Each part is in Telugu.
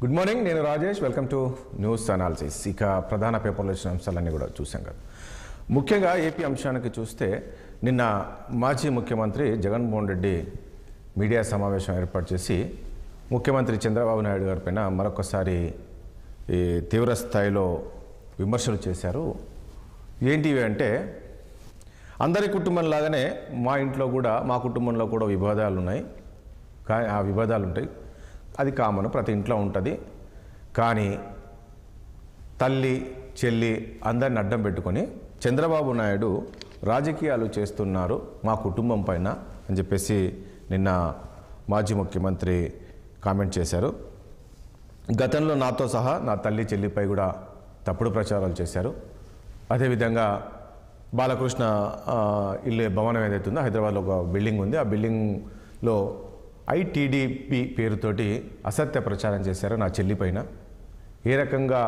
గుడ్ మార్నింగ్, నేను Rajesh. Welcome to news analysis. ఇక ప్రధాన పేపర్లో వచ్చిన అంశాలన్నీ కూడా చూసాం కదా. ముఖ్యంగా ఏపీ అంశానికి చూస్తే నిన్న మాజీ ముఖ్యమంత్రి జగన్మోహన్ రెడ్డి మీడియా సమావేశం ఏర్పాటు చేసి ముఖ్యమంత్రి చంద్రబాబు నాయుడు గారి పైన మరొకసారి తీవ్ర స్థాయిలో విమర్శలు చేశారు. ఏంటివి అంటే, అందరి కుటుంబం లాగానే మా కుటుంబంలో కూడా వివాదాలు ఉన్నాయి. కానీ ఆ వివాదాలు ఉంటాయి, అది కామన్, ప్రతి ఇంట్లో ఉంటుంది. కానీ తల్లి చెల్లి అందరిని అడ్డం పెట్టుకొని చంద్రబాబు నాయుడు రాజకీయాలు చేస్తున్నారు మా కుటుంబం పైన అని చెప్పేసి నిన్న మాజీ ముఖ్యమంత్రి కామెంట్ చేశారు. గతంలో నాతో సహా నా తల్లి చెల్లిపై కూడా తప్పుడు ప్రచారాలు చేశారు. అదేవిధంగా బాలకృష్ణ ఇల్లు భవనం ఏదైతుందో హైదరాబాద్లో ఒక బిల్డింగ్ ఉంది, ఆ బిల్డింగ్లో ఐటీడీపీ పేరుతోటి అసత్య ప్రచారం చేశారు నా చెల్లి పైన. ఏ రకంగా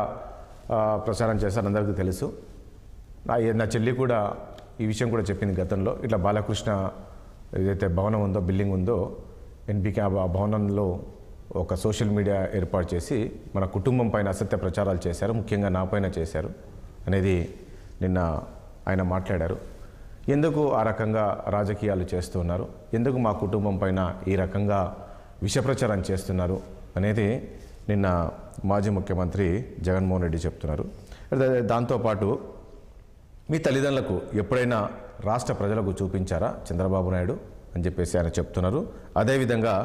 ప్రచారం చేశారో అందరికీ తెలుసు. నా చెల్లి కూడా ఈ విషయం కూడా చెప్పింది గతంలో. ఇట్లా బాలకృష్ణ ఏదైతే భవనం ఉందో, బిల్డింగ్ ఉందో, ఎన్బీకే ఆ భవనంలో ఒక సోషల్ మీడియా ఏర్పాటు చేసి మన కుటుంబం పైన అసత్య ప్రచారాలు చేశారు, ముఖ్యంగా నా పైన చేశారు అనేది నిన్న ఆయన మాట్లాడారు. ఎందుకు ఆ రకంగా రాజకీయాలు చేస్తున్నారు, ఎందుకు మా కుటుంబం పైన ఈ రకంగా విషప్రచారం చేస్తున్నారు అనేది నిన్న మాజీ ముఖ్యమంత్రి జగన్మోహన్ రెడ్డి చెప్తున్నారు. దాంతోపాటు మీ తల్లిదండ్రులకు ఎప్పుడైనా రాష్ట్ర ప్రజలకు చూపించారా చంద్రబాబు నాయుడు అని చెప్పేసి ఆయన చెప్తున్నారు. అదేవిధంగా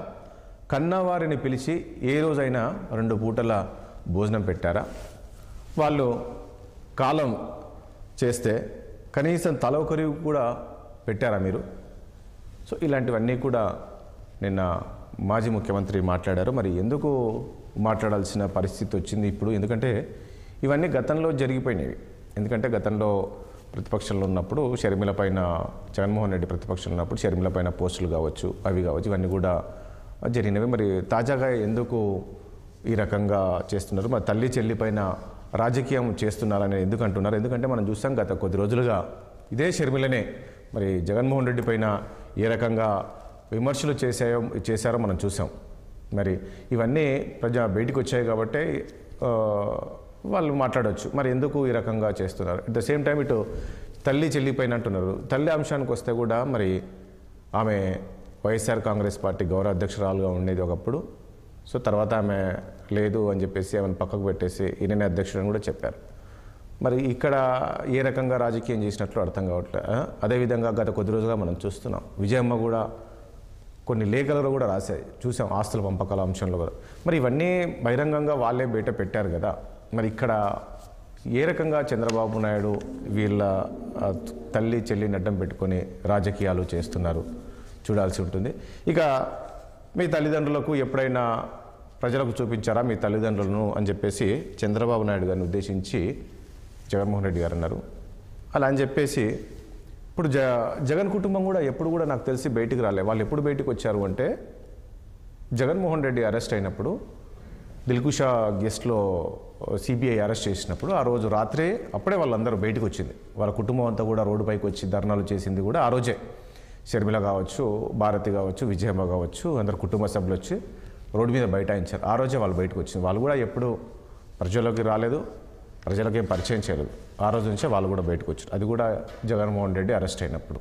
కన్నవారిని పిలిచి ఏ రోజైనా 2 పూటల భోజనం పెట్టారా, వాళ్ళు కాలం చేస్తే కనీసం తల ఒకరికి కూడా పెట్టారా మీరు? సో ఇలాంటివన్నీ కూడా నిన్న మాజీ ముఖ్యమంత్రి మాట్లాడారు. మరి ఎందుకు మాట్లాడాల్సిన పరిస్థితి వచ్చింది ఇప్పుడు? ఎందుకంటే ఇవన్నీ గతంలో జరిగిపోయినవి. ఎందుకంటే గతంలో ప్రతిపక్షంలో ఉన్నప్పుడు షర్మిల పైన, జగన్మోహన్ రెడ్డి ప్రతిపక్షంలో ఉన్నప్పుడు షర్మిల పైన పోస్టులు కావచ్చు, అవి కావచ్చు, ఇవన్నీ కూడా జరిగినవి. మరి తాజాగా ఎందుకు ఈ రకంగా చేస్తున్నారు? మరి తల్లి చెల్లి పైన రాజకీయం చేస్తున్నారని ఎందుకు అంటున్నారు? ఎందుకంటే మనం చూసాం గత కొద్ది రోజులుగా ఇదే షర్మిలనే మరి జగన్మోహన్ రెడ్డి పైన ఏ రకంగా విమర్శలు చేశారో మనం చూసాం. మరి ఇవన్నీ బయటికి వచ్చాయి కాబట్టి వాళ్ళు మాట్లాడవచ్చు. మరి ఎందుకు ఈ రకంగా చేస్తున్నారు? అట్ ద సేమ్ టైం ఇటు తల్లి చెల్లి పైన అంటున్నారు. తల్లి అంశానికి వస్తే కూడా మరి ఆమె వైఎస్ఆర్ కాంగ్రెస్ పార్టీ గౌరవ అధ్యక్షురాలుగా ఉండేది ఒకప్పుడు. సో తర్వాత ఆమె లేదు అని చెప్పేసి ఆమెను పక్కకు పెట్టేసి ఈయననే అధ్యక్షుడని కూడా చెప్పారు. మరి ఇక్కడ ఏ రకంగా రాజకీయం చేసినట్లు అర్థం కావట్లేదు. అదేవిధంగా గత కొద్ది రోజులుగా మనం చూస్తున్నాం, విజయమ్మ కూడా కొన్ని లేఖలలో కూడా రాశాయి, చూసాం, ఆస్తుల పంపకాల అంశంలో కూడా. మరి ఇవన్నీ బహిరంగంగా వాళ్ళే బయట పెట్టారు కదా. మరి ఇక్కడ ఏ రకంగా చంద్రబాబు నాయుడు వీళ్ళ తల్లి చెల్లిని అడ్డం పెట్టుకొని రాజకీయాలు చేస్తున్నారు చూడాల్సి ఉంటుంది. ఇక మీ తల్లిదండ్రులకు ఎప్పుడైనా ప్రజలకు చూపించారా మీ తల్లిదండ్రులను అని చెప్పేసి చంద్రబాబు నాయుడు గారిని ఉద్దేశించి జగన్మోహన్ రెడ్డి గారు అన్నారు. అలా అని చెప్పేసి ఇప్పుడు జగన్ కుటుంబం కూడా ఎప్పుడు కూడా నాకు తెలిసి బయటికి రాలే. వాళ్ళు ఎప్పుడు బయటికి వచ్చారు అంటే, జగన్మోహన్ రెడ్డి అరెస్ట్ అయినప్పుడు, దిల్కుషా గెస్ట్లో సిబిఐ అరెస్ట్ చేసినప్పుడు ఆ రోజు రాత్రే అప్పుడే వాళ్ళందరూ బయటకు వచ్చింది. వాళ్ళ కుటుంబం అంతా కూడా రోడ్డుపైకి వచ్చి ధర్నాలు చేసింది కూడా ఆ రోజే. షర్మిల కావచ్చు, భారతి కావచ్చు, విజయమ్మ కావచ్చు, అందరు కుటుంబ సభ్యులు వచ్చి రోడ్డు మీద బైఠాయించారు. ఆ రోజే వాళ్ళు బయటకు వచ్చింది. వాళ్ళు కూడా ఎప్పుడు ప్రజల్లోకి రాలేదు, ప్రజలకేం పరిచయం చేయలేదు. ఆ రోజు నుంచే వాళ్ళు కూడా బయటకు వచ్చారు, అది కూడా జగన్మోహన్ రెడ్డి అరెస్ట్ అయినప్పుడు.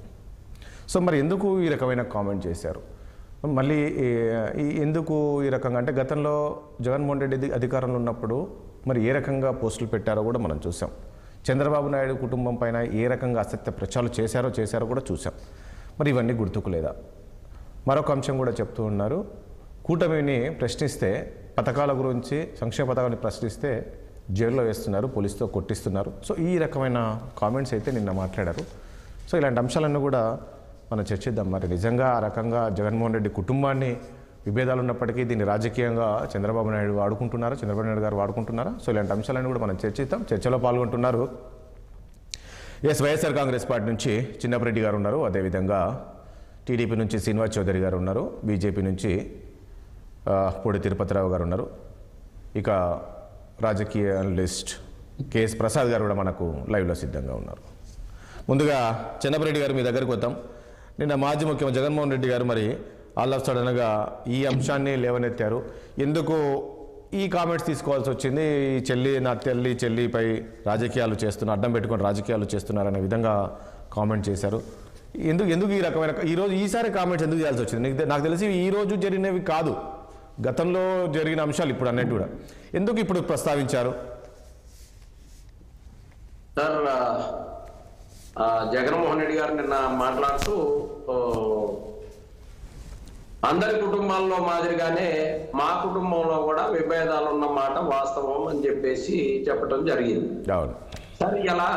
సో మరి ఎందుకు ఈ రకమైన కామెంట్ చేశారు? మళ్ళీ ఎందుకు ఈ రకంగా అంటే, గతంలో జగన్మోహన్ రెడ్డి అధికారంలో ఉన్నప్పుడు మరి ఏ రకంగా పోస్టులు పెట్టారో కూడా మనం చూసాం. చంద్రబాబు నాయుడు కుటుంబం పైన ఏ రకంగా అసత్య ప్రచారాలు చేశారో కూడా చూసాం. మరి ఇవన్నీ గుర్తుకు లేదా? మరొక అంశం కూడా చెప్తూ ఉన్నారు, కూటమిని ప్రశ్నిస్తే, పథకాల గురించి, సంక్షేమ పథకాన్ని ప్రశ్నిస్తే జైల్లో వేస్తున్నారు, పోలీసుతో కొట్టిస్తున్నారు. సో ఈ రకమైన కామెంట్స్ అయితే నిన్న మాట్లాడారు. సో ఇలాంటి అంశాలన్నీ కూడా మనం చర్చిద్దాం. మరి నిజంగా ఆ రకంగా జగన్మోహన్ రెడ్డి కుటుంబాన్ని విభేదాలు ఉన్నప్పటికీ దీన్ని రాజకీయంగా చంద్రబాబు నాయుడు గారు వాడుకుంటున్నారా? సో ఇలాంటి అంశాలన్నీ కూడా మనం చర్చిద్దాం. చర్చలో పాల్గొంటున్నారు వైఎస్ఆర్ కాంగ్రెస్ పార్టీ నుంచి చిన్నపరెడ్డి గారు ఉన్నారు, అదేవిధంగా టీడీపీ నుంచి శ్రీనివాస్ చౌదరి గారు ఉన్నారు, బీజేపీ నుంచి పొడి తిరుపతిరావు గారు ఉన్నారు, ఇక రాజకీయ అనలిస్ట్ కేఎస్ ప్రసాద్ గారు కూడా మనకు లైవ్లో సిద్ధంగా ఉన్నారు. ముందుగా చిన్నపరెడ్డి గారు మీ దగ్గరికి వద్దాం. నిన్న మాజీ ముఖ్యమంత్రి జగన్మోహన్ రెడ్డి గారు మరి ఆల్ ఆఫ్ సడన్గా ఈ అంశాన్ని లేవనెత్తారు. ఎందుకు ఈ కామెంట్స్ తీసుకోవాల్సి వచ్చింది. ఈ నా చెల్లిపై రాజకీయాలు అడ్డం పెట్టుకొని రాజకీయాలు చేస్తున్నారనే విధంగా కామెంట్ చేశారు. ఎందుకు ఈ రకమైన ఈసారి కామెంట్స్ ఎందుకు చేయాల్సి వచ్చింది? నాకు తెలిసి ఈ రోజు జరిగినవి కాదు, గతంలో జరిగిన అంశాలు ఇప్పుడు అన్నట్టు కూడా ఎందుకు ఇప్పుడు ప్రస్తావించారు? సార్, జగన్మోహన్ రెడ్డి గారు నిన్న మాట్లాడుతూ అందరి కుటుంబాల్లో మాదిరిగానే మా కుటుంబంలో కూడా విభేదాలు ఉన్న మాట వాస్తవం అని చెప్పేసి చెప్పడం జరిగింది. సరే, ఇలా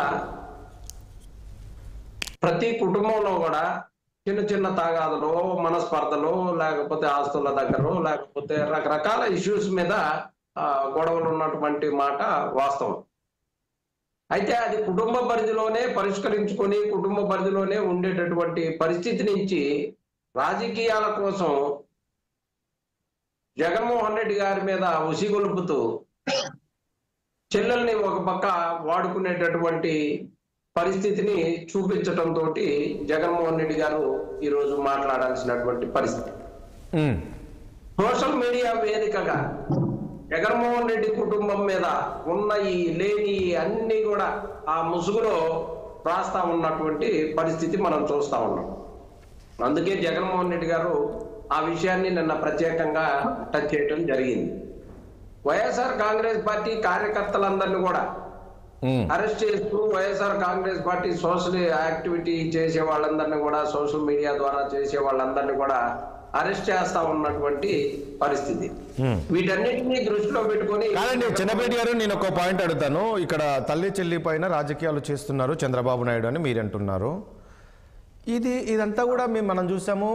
ప్రతి కుటుంబంలో కూడా చిన్న చిన్న తాగాదులు, మనస్పర్ధలు, లేకపోతే ఆస్తుల దగ్గర, లేకపోతే రకరకాల ఇష్యూస్ మీద గొడవలు ఉన్నటువంటి మాట వాస్తవం. అయితే అది కుటుంబ పరిధిలోనే పరిష్కరించుకొని కుటుంబ పరిధిలోనే ఉండేటటువంటి పరిస్థితి నుంచి రాజకీయాల కోసం జగన్మోహన్ రెడ్డి గారి మీద ఉసిగొలుపుతూ చెల్లెల్ని ఒక పక్క వాడుకునేటటువంటి పరిస్థితిని చూపించటంతో జగన్మోహన్ రెడ్డి గారు ఈరోజు మాట్లాడాల్సినటువంటి పరిస్థితి. సోషల్ మీడియా వేదికగా జగన్మోహన్ రెడ్డి కుటుంబం మీద ఉన్న ఈ లేని అన్ని కూడా ఆ ముసుగులో రాస్తా ఉన్నటువంటి పరిస్థితి మనం చూస్తా ఉన్నాం. అందుకే జగన్మోహన్ రెడ్డి గారు ఆ విషయాన్ని నిన్న ప్రత్యేకంగా టచ్ చేయడం జరిగింది. వైఎస్ఆర్ కాంగ్రెస్ పార్టీ కార్యకర్తలందరినీ కూడా అరెస్ట్ చేస్తూ YSR Congress party social activity చేసే వాళ్ళందరినీ కూడా, సోషల్ మీడియా ద్వారా చేసే వాళ్ళందరినీ కూడా అరెస్ట్ చేస్తా ఉన్నటువంటి పరిస్థితి. వీటన్నిటినీ దృష్టిలో పెట్టుకొని చంద్రబాబు గారు, నేను ఒక పాయింట్ అడుగుతాను. ఇక్కడ తల్లి చెల్లి పైన రాజకీయాలు చేస్తున్నారు చంద్రబాబు నాయుడు అని మీరు అంటున్నారు. ఇదంతా కూడా మనం చూసాము.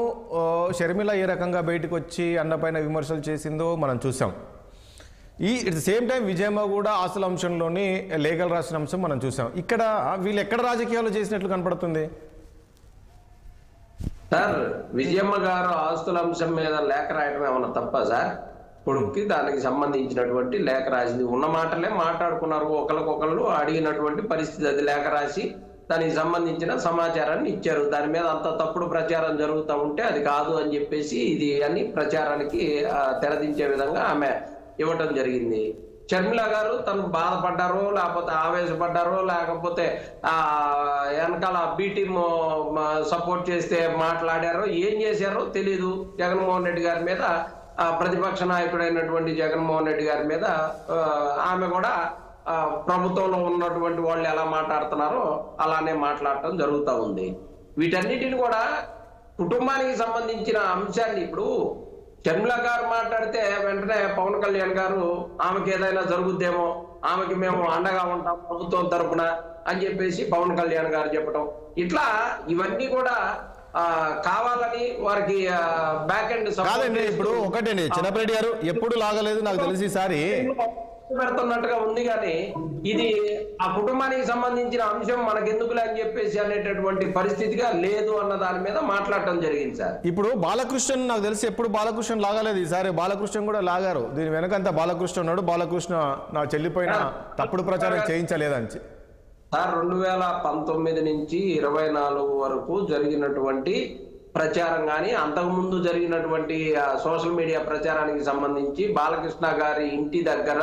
షర్మిల ఏ రకంగా బయటకు వచ్చి అన్నపైన విమర్శలు చేసిందో మనం చూసాం. At the same time Vijayamma కూడా ఆస్తుల అంశంలోని లేఖలు రాసిన అంశం మనం చూసాం. ఇక్కడ వీళ్ళు ఎక్కడ రాజకీయాలు చేసినట్లు కనపడుతుంది? సార్, విజయమ్మ గారు ఆస్తుల అంశం మీద లేఖ రాయడం ఏమన్నా తప్ప సార్? కొడుక్కి దానికి సంబంధించినటువంటి లేఖ రాసింది. ఉన్న మాటలే మాట్లాడుకున్నారు, ఒకరికొకళ్ళు అడిగినటువంటి పరిస్థితి. అది లేఖ రాసి దానికి సంబంధించిన సమాచారాన్ని ఇచ్చారు. దాని మీద అంత తప్పుడు ప్రచారం జరుగుతూ ఉంటే అది కాదు అని చెప్పేసి ఇది అని ప్రచారానికి తెరదించే విధంగా ఆమె ఇవ్వటం జరిగింది. షర్మిల గారు తను బాధపడ్డారో, లేకపోతే ఆవేశపడ్డారో, లేకపోతే వెనకాల బి టీమ్ సపోర్ట్ చేస్తే మాట్లాడారో, ఏం చేశారో తెలీదు. జగన్మోహన్ రెడ్డి గారి మీద, ప్రతిపక్ష నాయకుడైనటువంటి జగన్మోహన్ రెడ్డి గారి మీద ఆమె కూడా ప్రభుత్వంలో ఉన్నటువంటి వాళ్ళు ఎలా మాట్లాడుతున్నారో అలానే మాట్లాడటం జరుగుతూ ఉంది. వీటన్నిటిని కూడా కుటుంబానికి సంబంధించిన అంశాన్ని ఇప్పుడు షర్మిల గారు మాట్లాడితే వెంటనే పవన్ కళ్యాణ్ గారు ఆమెకి ఏదైనా జరుగుద్దేమో, ఆమెకి మేము అండగా ఉంటాం ప్రభుత్వం తరపున అని చెప్పేసి పవన్ కళ్యాణ్ గారు చెప్పడం, ఇట్లా ఇవన్నీ కూడా కావాలని వారికి బ్యాక్ ఎండ్ ఇప్పుడు ఒకటండి. చంద్రబాబు గారు ఎప్పుడు లాగలేదు నాకు తెలిసి ఈసారి పెడుతున్నట్టుగా ఉంది. కానీ ఇది ఆ కుటుంబానికి సంబంధించిన అంశం మనకెందుకులే అని చెప్పేసి అనేటటువంటి పరిస్థితిగా లేదు అన్న దాని మీద మాట్లాడటం జరిగింది సార్. ఇప్పుడు బాలకృష్ణ నాకు తెలిసి ఎప్పుడు బాలకృష్ణ లాగలేదు, ఈసారి బాలకృష్ణ కూడా లాగారు. దీని వెనకంతా బాలకృష్ణ ఉన్నాడు. బాలకృష్ణ నా చెల్లిపోయిన తప్పుడు ప్రచారం చేయించలేదని సార్ 2019 నుంచి 24 వరకు జరిగినటువంటి ప్రచారం కానీ, అంతకుముందు జరిగినటువంటి సోషల్ మీడియా ప్రచారానికి సంబంధించి బాలకృష్ణ గారి ఇంటి దగ్గర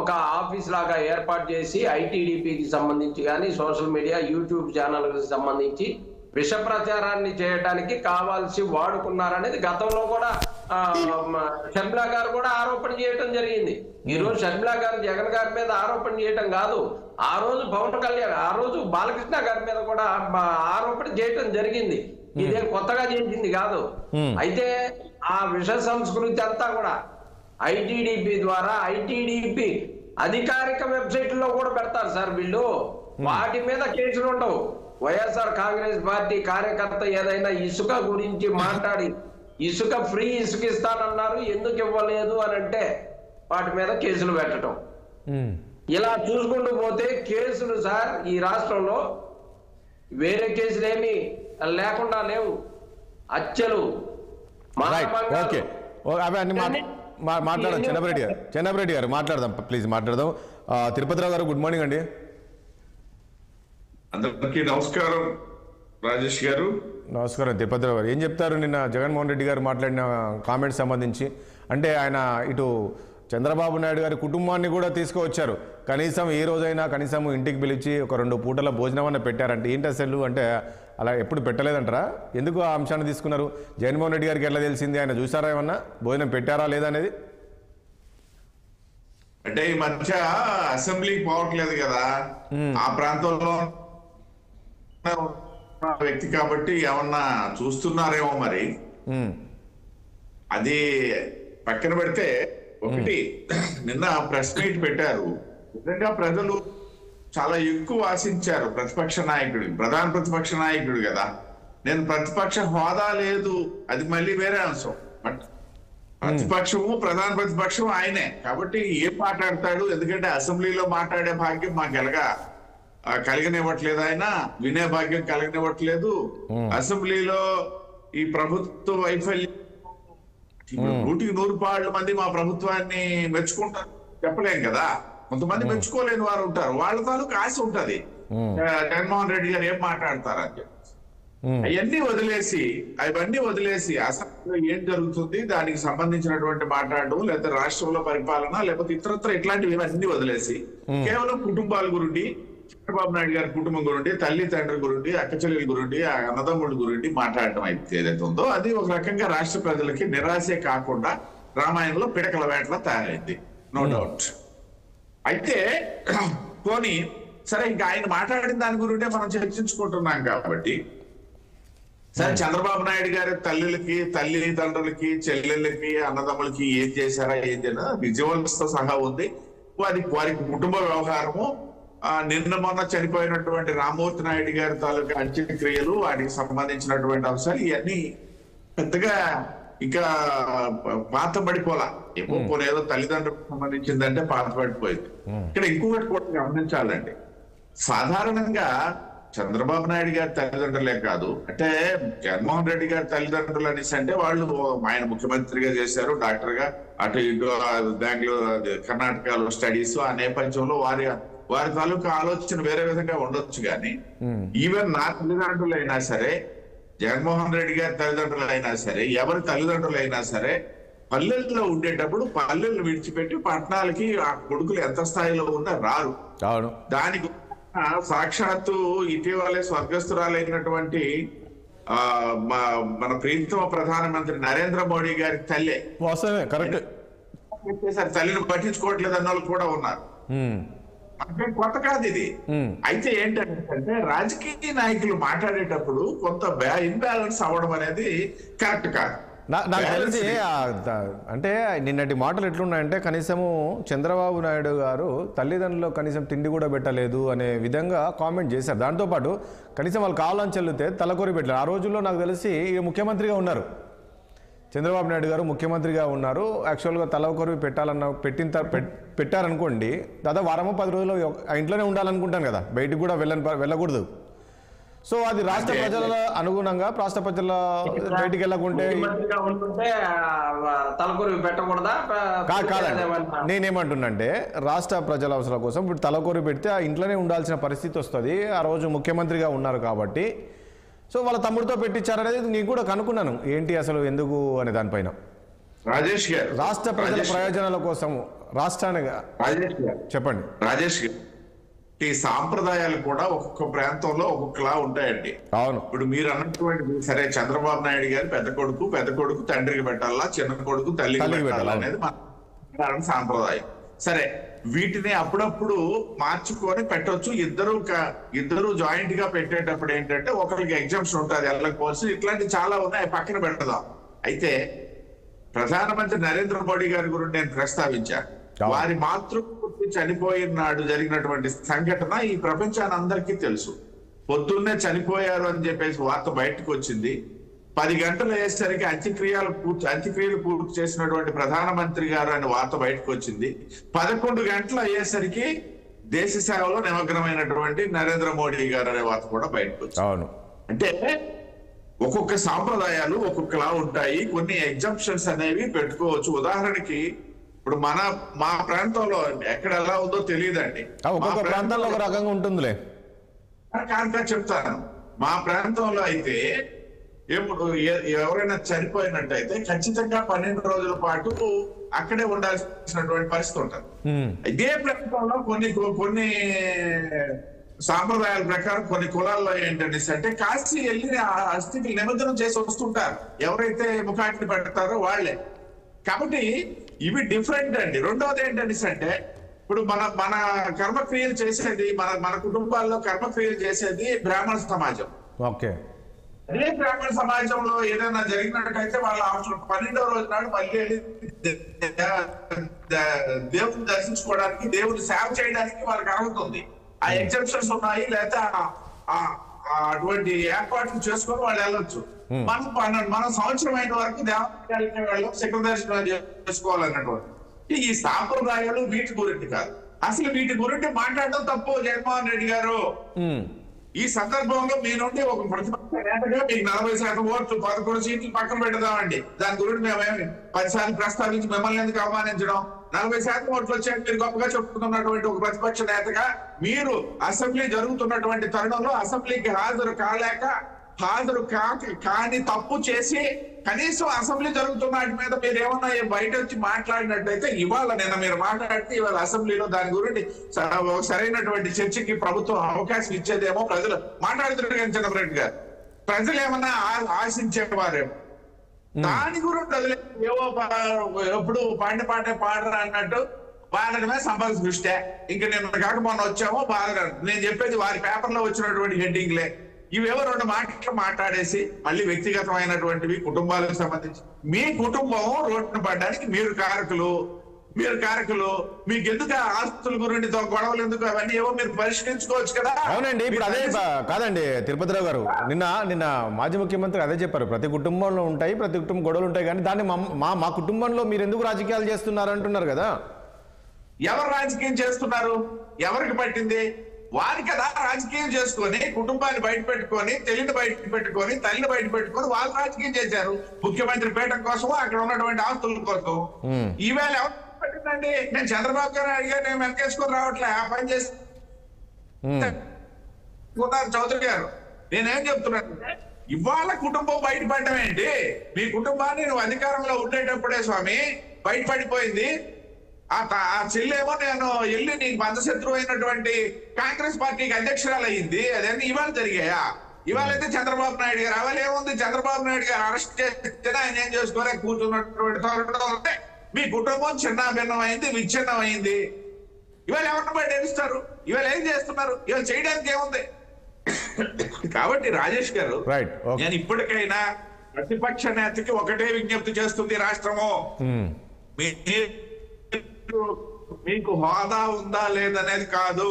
ఒక ఆఫీస్ లాగా ఏర్పాటు చేసి ఐటీడీపీకి సంబంధించి కానీ, సోషల్ మీడియా యూట్యూబ్ ఛానల్కి సంబంధించి విష ప్రచారాన్ని చేయడానికి కావాల్సి వాడుకున్నారనేది గతంలో కూడా షర్మిల గారు కూడా ఆరోపణ చేయటం జరిగింది. ఈ రోజు షర్మిల గారు జగన్ గారి మీద ఆరోపణ చేయటం కాదు, ఆ రోజు పవన్ కళ్యాణ్, ఆ రోజు బాలకృష్ణ గారి మీద కూడా ఆరోపణ చేయటం జరిగింది. ఇదేం కొత్తగా చేసింది కాదు. అయితే ఆ విష సంస్కృతి అంతా కూడా ఐటీడీపీ ద్వారా, ఐటీడీపీ అధికారిక వెబ్సైట్లో కూడా పెడతారు సార్ వీళ్ళు. వాటి మీద కేసులు ఉండవు. వైఎస్ఆర్ కాంగ్రెస్ పార్టీ కార్యకర్త ఏదైనా ఇసుక గురించి మాట్లాడి ఇసుక ఫ్రీ ఇసుక ఇస్తానన్నారు, ఎందుకు ఇవ్వలేదు అని అంటే వాటి మీద కేసులు పెట్టడం. ఇలా చూసుకుంటూ పోతే కేసులు సార్ ఈ రాష్ట్రంలో వేరే కేసులు ఏమి లేకుండా లేవు. హత్యలు, మాట్లాడదాం. చెన్నపరెడ్డి గారు మాట్లాడదాం, ప్లీజ్ మాట్లాడదాం. తిరుపతిరావు గారు గుడ్ మార్నింగ్ అండి. అందరికీ నమస్కారం. రాజేష్ గారు నమస్కారం. తిరుపతిరావు గారు ఏం చెప్తారు? నిన్న జగన్మోహన్ రెడ్డి గారు మాట్లాడిన కామెంట్స్ సంబంధించి, అంటే ఆయన ఇటు చంద్రబాబు నాయుడు గారి కుటుంబాన్ని కూడా తీసుకువచ్చారు. కనీసం ఈ రోజైనా కనీసం ఇంటికి పిలిచి ఒక 2 పూటల భోజనం అన్న పెట్టారంటే ఏంటి అసలు అంటే అలా ఎప్పుడు పెట్టలేదంటారా? ఎందుకు ఆ అంశాన్ని తీసుకున్నారు? జగన్మోహన్ రెడ్డి గారికి ఎట్లా తెలిసింది? ఆయన చూసారా ఏమన్నా భోజనం పెట్టారా లేదా అనేది? అంటే ఈ మధ్య అసెంబ్లీకి పోవట్లేదు కదా, ఆ ప్రాంతంలో వ్యక్తి కాబట్టి ఏమన్నా చూస్తున్నారేమో మరి. అది పక్కన పెడితే ఒకటి నిన్న ప్రెస్ మీట్ పెట్టారు. నిజంగా ప్రజలు చాలా ఎక్కువ ఆశించారు ప్రతిపక్ష నాయకుడు, ప్రధాన ప్రతిపక్ష నాయకుడు కదా. నేను ప్రతిపక్ష హోదా లేదు, అది మళ్ళీ వేరే అంశం. బట్ ప్రతిపక్షము ప్రధాన ప్రతిపక్షం ఆయనే కాబట్టి ఏం మాట్లాడతాడు, ఎందుకంటే అసెంబ్లీలో మాట్లాడే భాగ్యం మాకు ఎలాగా కలిగనివ్వట్లేదు, ఆయన వినే భాగ్యం కలిగనివ్వట్లేదు. అసెంబ్లీలో ఈ ప్రభుత్వ వైఫల్యం 100% మంది మా ప్రభుత్వాన్ని మెచ్చుకుంటారు చెప్పలేం కదా. కొంతమంది మెచ్చుకోలేని వారు ఉంటారు, వాళ్ళ తాలూకు ఆశ ఉంటది జగన్మోహన్ రెడ్డి గారు ఏం మాట్లాడతారని చెప్పి. అవన్నీ వదిలేసి అసెంబ్లీలో ఏం జరుగుతుంది దానికి సంబంధించినటువంటి మాట్లాడడం, లేకపోతే రాష్ట్రంలో పరిపాలన, లేకపోతే ఇతరత్ర ఇట్లాంటివి అన్ని వదిలేసి కేవలం కుటుంబాల గురించి, చంద్రబాబు నాయుడు గారి కుటుంబం గురించి, తల్లి తండ్రి గురించి, అక్కచెల్లెల గురించి, అన్నదమ్ముడి గురించి మాట్లాడటం అయితే ఏదైతే ఉందో అది ఒక రకంగా రాష్ట్ర ప్రజలకి నిరాశే కాకుండా రామాయణంలో పిడకల వేటలా తయారైంది, నో డౌట్. అయితే పోనీ సరే, ఇంకా ఆయన మాట్లాడిన దాని గురింటే మనం చర్చించుకుంటున్నాం కాబట్టి సరే, చంద్రబాబు నాయుడు గారి తల్లిదండ్రులకి, చెల్లెళ్ళకి, అన్నదమ్ములకి ఏం చేశారా ఏం చేయనా విజువల్స్తో సహా ఉంది. వారి కుటుంబ వ్యవహారము, నిన్న మొన్న చనిపోయినటువంటి రామ్మూర్తి నాయుడు గారి తాలూకా అంత్యక్రియలు, వాటికి సంబంధించినటువంటి అంశాలు ఇవన్నీ పెద్దగా ఇంకా పాత పడిపోలా. ఏదో తల్లిదండ్రులకు సంబంధించిందంటే పాత పడిపోయింది. ఇక్కడ ఇంకొకటి కూడా గమనించాలండి. సాధారణంగా చంద్రబాబు నాయుడు గారి తల్లిదండ్రులే కాదు, అంటే జగన్మోహన్ రెడ్డి గారి తల్లిదండ్రులు అనేసి అంటే వాళ్ళు ఆయన ముఖ్యమంత్రిగా చేశారు, డాక్టర్ గా, అటు ఇటు బెంగళూరు కర్ణాటకలో స్టడీస్, ఆ నేపథ్యంలో వారి తాలూకా ఆలోచన వేరే విధంగా ఉండొచ్చు. కానీ ఈవెన్ నా తల్లిదండ్రులు అయినా సరే, జగన్మోహన్ రెడ్డి గారి తల్లిదండ్రులు అయినా సరే, ఎవరి తల్లిదండ్రులు అయినా సరే పల్లెల్లో ఉండేటప్పుడు పల్లెలు విడిచిపెట్టి పట్టణాలకి ఆ కొడుకులు ఎంత స్థాయిలో ఉన్నా రారు. దానికి సాక్షాత్తు ఇటీవలే స్వర్గస్థురాలైనటువంటి మన ప్రీతమ ప్రధానమంత్రి నరేంద్ర మోడీ గారి తల్లే తల్లిని పట్టించుకోవట్లేదు అన్న వాళ్ళు కూడా ఉన్నారు. కొత్త కాదు ఇది. అయితే ఏంటంటే రాజకీయ నాయకులు మాట్లాడేటప్పుడు కొంత ఇన్బ్యాలెన్స్ అవ్వడం అనేది కరెక్ట్ కాదు. నాకు తెలిసి అంటే నిన్నటి మాటలు ఎట్లున్నాయంటే కనీసము చంద్రబాబు నాయుడు గారు తల్లిదండ్రులు కనీసం తిండి కూడా పెట్టలేదు అనే విధంగా కామెంట్ చేశారు. దాంతోపాటు కనీసం వాళ్ళు కావాలని చెల్లితే తలకొరి పెట్టారు. ఆ రోజుల్లో నాకు తెలిసి ముఖ్యమంత్రిగా ఉన్నారు, చంద్రబాబు నాయుడు గారు ముఖ్యమంత్రిగా ఉన్నారు. యాక్చువల్గా తలకొరి పెట్టారనుకోండి, దాదాపు 10 రోజులు ఇంట్లోనే ఉండాలనుకుంటాను కదా, బయటికి కూడా వెళ్ళకూడదు. సో అది రాష్ట్ర ప్రజల అనుగుణంగా రాష్ట్ర ప్రజల బయటికి వెళ్ళకుంటే కాదండి. నేనేమంటున్నంటే రాష్ట్ర ప్రజల అవసరాల కోసం ఇప్పుడు తలకొరి పెడితే ఆ ఇంట్లోనే ఉండాల్సిన పరిస్థితి వస్తుంది. ఆ రోజు ముఖ్యమంత్రిగా ఉన్నారు కాబట్టి సో వాళ్ళ తమ్ముడితో పెట్టించారనేది నేను కూడా కనుక్కున్నాను, ఏంటి అసలు ఎందుకు అనే దానిపైన. రాజేష్ గారు, రాష్ట్ర ప్రజల ప్రయోజనాల కోసం రాష్ట్రానికి చెప్పండి. రాజేష్ గారు, ఈ సాంప్రదాయాలు కూడా ఒక్కొక్క ప్రాంతంలో ఒక్కొక్కలా ఉంటాయండి. అవును. ఇప్పుడు మీరు అన్నటువంటి సరే, చంద్రబాబు నాయుడు గారు పెద్ద కొడుకు తండ్రికి పెట్టాలా, చిన్న కొడుకు తల్లికి పెట్టాలా అనేది మన సాంప్రదాయం. సరే, వీటిని అప్పుడప్పుడు మార్చుకొని పెట్టొచ్చు. ఇద్దరు జాయింట్ గా పెట్టేటప్పుడు ఏంటంటే ఒకరికి ఎగ్జామ్షన్ ఉంటుంది, వెళ్ళకపోవచ్చు. ఇట్లాంటి చాలా ఉన్నాయి, పక్కన పెడదాం. అయితే ప్రధానమంత్రి నరేంద్ర మోడీ గారి గురించి నేను ప్రస్తావించాను. వారి మాతృమూర్తి చనిపోయిన నాడు జరిగినటువంటి సంఘటన ఈ ప్రపంచాన్ని అందరికీ తెలుసు. పొద్దున్నే చనిపోయారు అని చెప్పేసి వార్త బయటకు వచ్చింది. 10 గంటలు అయ్యేసరికి అంత్యక్రియలు పూర్తి చేసినటువంటి ప్రధానమంత్రి గారు అనే వార్త బయటకు వచ్చింది. 11 గంటలు అయ్యేసరికి దేశ సేవలో నిమగ్నమైనటువంటి నరేంద్ర మోడీ గారు అనే వార్త కూడా బయటకు వచ్చింది. అంటే ఒక్కొక్క సాంప్రదాయాలు ఒక్కొక్కలా ఉంటాయి. కొన్ని ఎగ్జంప్షన్స్ అనేవి పెట్టుకోవచ్చు. ఉదాహరణకి ఇప్పుడు మా ప్రాంతంలో ఎక్కడ ఎలా ఉందో తెలియదండి, ఒక్కొక్క ప్రాంతంలో ఒక రకంగా ఉంటుందిలే. కాంటా చెప్తాను. మా ప్రాంతంలో అయితే ఎప్పుడు ఎవరైనా చనిపోయినట్టయితే ఖచ్చితంగా 12 రోజుల పాటు అక్కడే ఉండాల్సినటువంటి పరిస్థితి ఉంటుంది. ఇదే ప్రభుత్వంలో కొన్ని సాంప్రదాయాల ప్రకారం కొన్ని కులాల్లో ఏంటనేసి అంటే కాశీ వెళ్ళి ఆ అస్థికి నిమజ్జనం చేసి వస్తుంటారు ఎవరైతే ముఖాటిని పెడతారో వాళ్ళే. కాబట్టి ఇవి డిఫరెంట్ అండి. రెండవది ఏంటనేసి అంటే ఇప్పుడు మన కర్మక్రియలు చేసేది మన కుటుంబాల్లో కర్మక్రియలు చేసేది బ్రాహ్మణ సమాజం. ఓకే, అదే బ్రాహ్మణ సమాజంలో ఏదైనా జరిగినట్టయితే వాళ్ళ 12వ రోజు నాడు మళ్ళీ దేవుని దర్శించుకోవడానికి దేవుని సేవ చేయడానికి వాళ్ళకి అర్హత ఉంది. ఆ ఎగ్జెప్షన్స్ ఉన్నాయి, లేకపోతే అటువంటి ఏర్పాట్లు చేసుకొని వాళ్ళు వెళ్ళొచ్చు. మనం సంవత్సరం అయిన వరకు దేవాలయాలకి వెళ్ళి శిఖర దర్శనం చేసుకోవాలన్నటువంటి ఈ సాంప్రదాయాలు వీటి గురించి కాదు. అసలు వీటి గురించి మాట్లాడడం తప్పు. జగన్మోహన్ రెడ్డి గారు ఈ సందర్భంలో మీ నుండి ఒక ప్రతిపక్ష నేతగా మీకు 40% ఓట్లు 11 సీట్లు పక్కన పెడదామండి. దాని గురించి మేమేమి 10 సార్లు ప్రస్తావించి మిమ్మల్ని ఎందుకు అవమానించడం? 40% ఓట్లు వచ్చాక మీరు గొప్పగా చెప్పుకున్నటువంటి ఒక ప్రతిపక్ష నేతగా మీరు అసెంబ్లీ జరుగుతున్నటువంటి తరుణంలో అసెంబ్లీకి హాజరు కాని తప్పు చేసి కనీసం అసెంబ్లీ జరుగుతున్న వాటి మీద మీరు ఏమన్నా బయట వచ్చి మాట్లాడినట్టయితే నిన్న మీరు మాట్లాడితే ఇవాళ అసెంబ్లీలో దాని గురించి సరైనటువంటి చర్చకి ప్రభుత్వం అవకాశం ఇచ్చేదేమో ప్రజలు మాట్లాడుతున్నారు. కానీ చంద్రబాబు గారు ప్రజలు ఏమన్నా ఆశించేవారేమో దాని గురించి ఏవో ఎప్పుడు పాటే పాడరా అన్నట్టు వాళ్ళమే సంపద సృష్టి. ఇంకా నిన్న కాక మొన్న వచ్చామో బాగా నేను చెప్పేది వారి పేపర్లో వచ్చినటువంటి హెడ్డింగ్లే. ఇవేవో 2 మాటలు మాట్లాడేసి మళ్ళీ వ్యక్తిగతమైనటువంటివి కుటుంబాలకు సంబంధించి మీ కుటుంబం రోడ్డున పడడానికి మీరు కారకులు మీకు ఎందుకు ఆస్తుల గురించి గొడవలు ఎందుకు అవన్నీ ఏవో మీరు పరిష్కరించుకోవచ్చు కదా. అవునండి, ఇప్పుడు అదే కాదండి తిరుపతిరావు గారు, నిన్న మాజీ ముఖ్యమంత్రి అదే చెప్పారు. ప్రతి కుటుంబంలో ఉంటాయి, ప్రతి కుటుంబం గొడవలు ఉంటాయి, కానీ దాన్ని మా కుటుంబంలో మీరు ఎందుకు రాజకీయాలు చేస్తున్నారు అంటున్నారు కదా. ఎవరు రాజకీయం చేస్తున్నారు? ఎవరికి పట్టింది? వారి కదా రాజకీయం చేసుకొని కుటుంబాన్ని బయట పెట్టుకొని తల్లిని బయట పెట్టుకొని వాళ్ళు రాజకీయం చేశారు. ముఖ్యమంత్రి పీఠం కోసం అక్కడ ఉన్నటువంటి ఆస్తుల కోసం. ఈవేళ ఎవరు పట్టిందండి? నేను చంద్రబాబు గారు అడిగా నేను వెనకేసుకొని రావట్లే. ఆ పని చేసి చౌదరి గారు నేనేం చెప్తున్నాను, ఇవాళ కుటుంబం బయటపడడం ఏంటి? మీ కుటుంబాన్ని నువ్వు అధికారంలో ఉండేటప్పుడే స్వామి బయటపడిపోయింది. ఆ చెల్లేమో నేను వెళ్ళి నీకు బంధశత్రువు అయినటువంటి కాంగ్రెస్ పార్టీకి అధ్యక్షురాలు అయ్యింది. అదేంటి ఇవాళ జరిగాయా? ఇవాళ అయితే చంద్రబాబు నాయుడు గారు అవాళ ఏముంది? చంద్రబాబు నాయుడు గారు అరెస్ట్ చేస్తే ఆయన ఏం చేసుకోలే కూర్చున్నటువంటి మీ కుటుంబం చిన్నాభిన్నం అయింది, విచ్ఛిన్నం అయింది. ఇవాళ ఎవరిని బయట తెలుస్తారు? ఇవాళ ఏం చేస్తున్నారు? ఇవాళ చేయడానికి ఏముంది? కాబట్టి రాజేష్ గారు నేను ఇప్పటికైనా ప్రతిపక్ష నేతకి ఒకటే విజ్ఞప్తి చేస్తుంది రాష్ట్రము, మీకు హోదా ఉందా లేదనేది కాదు.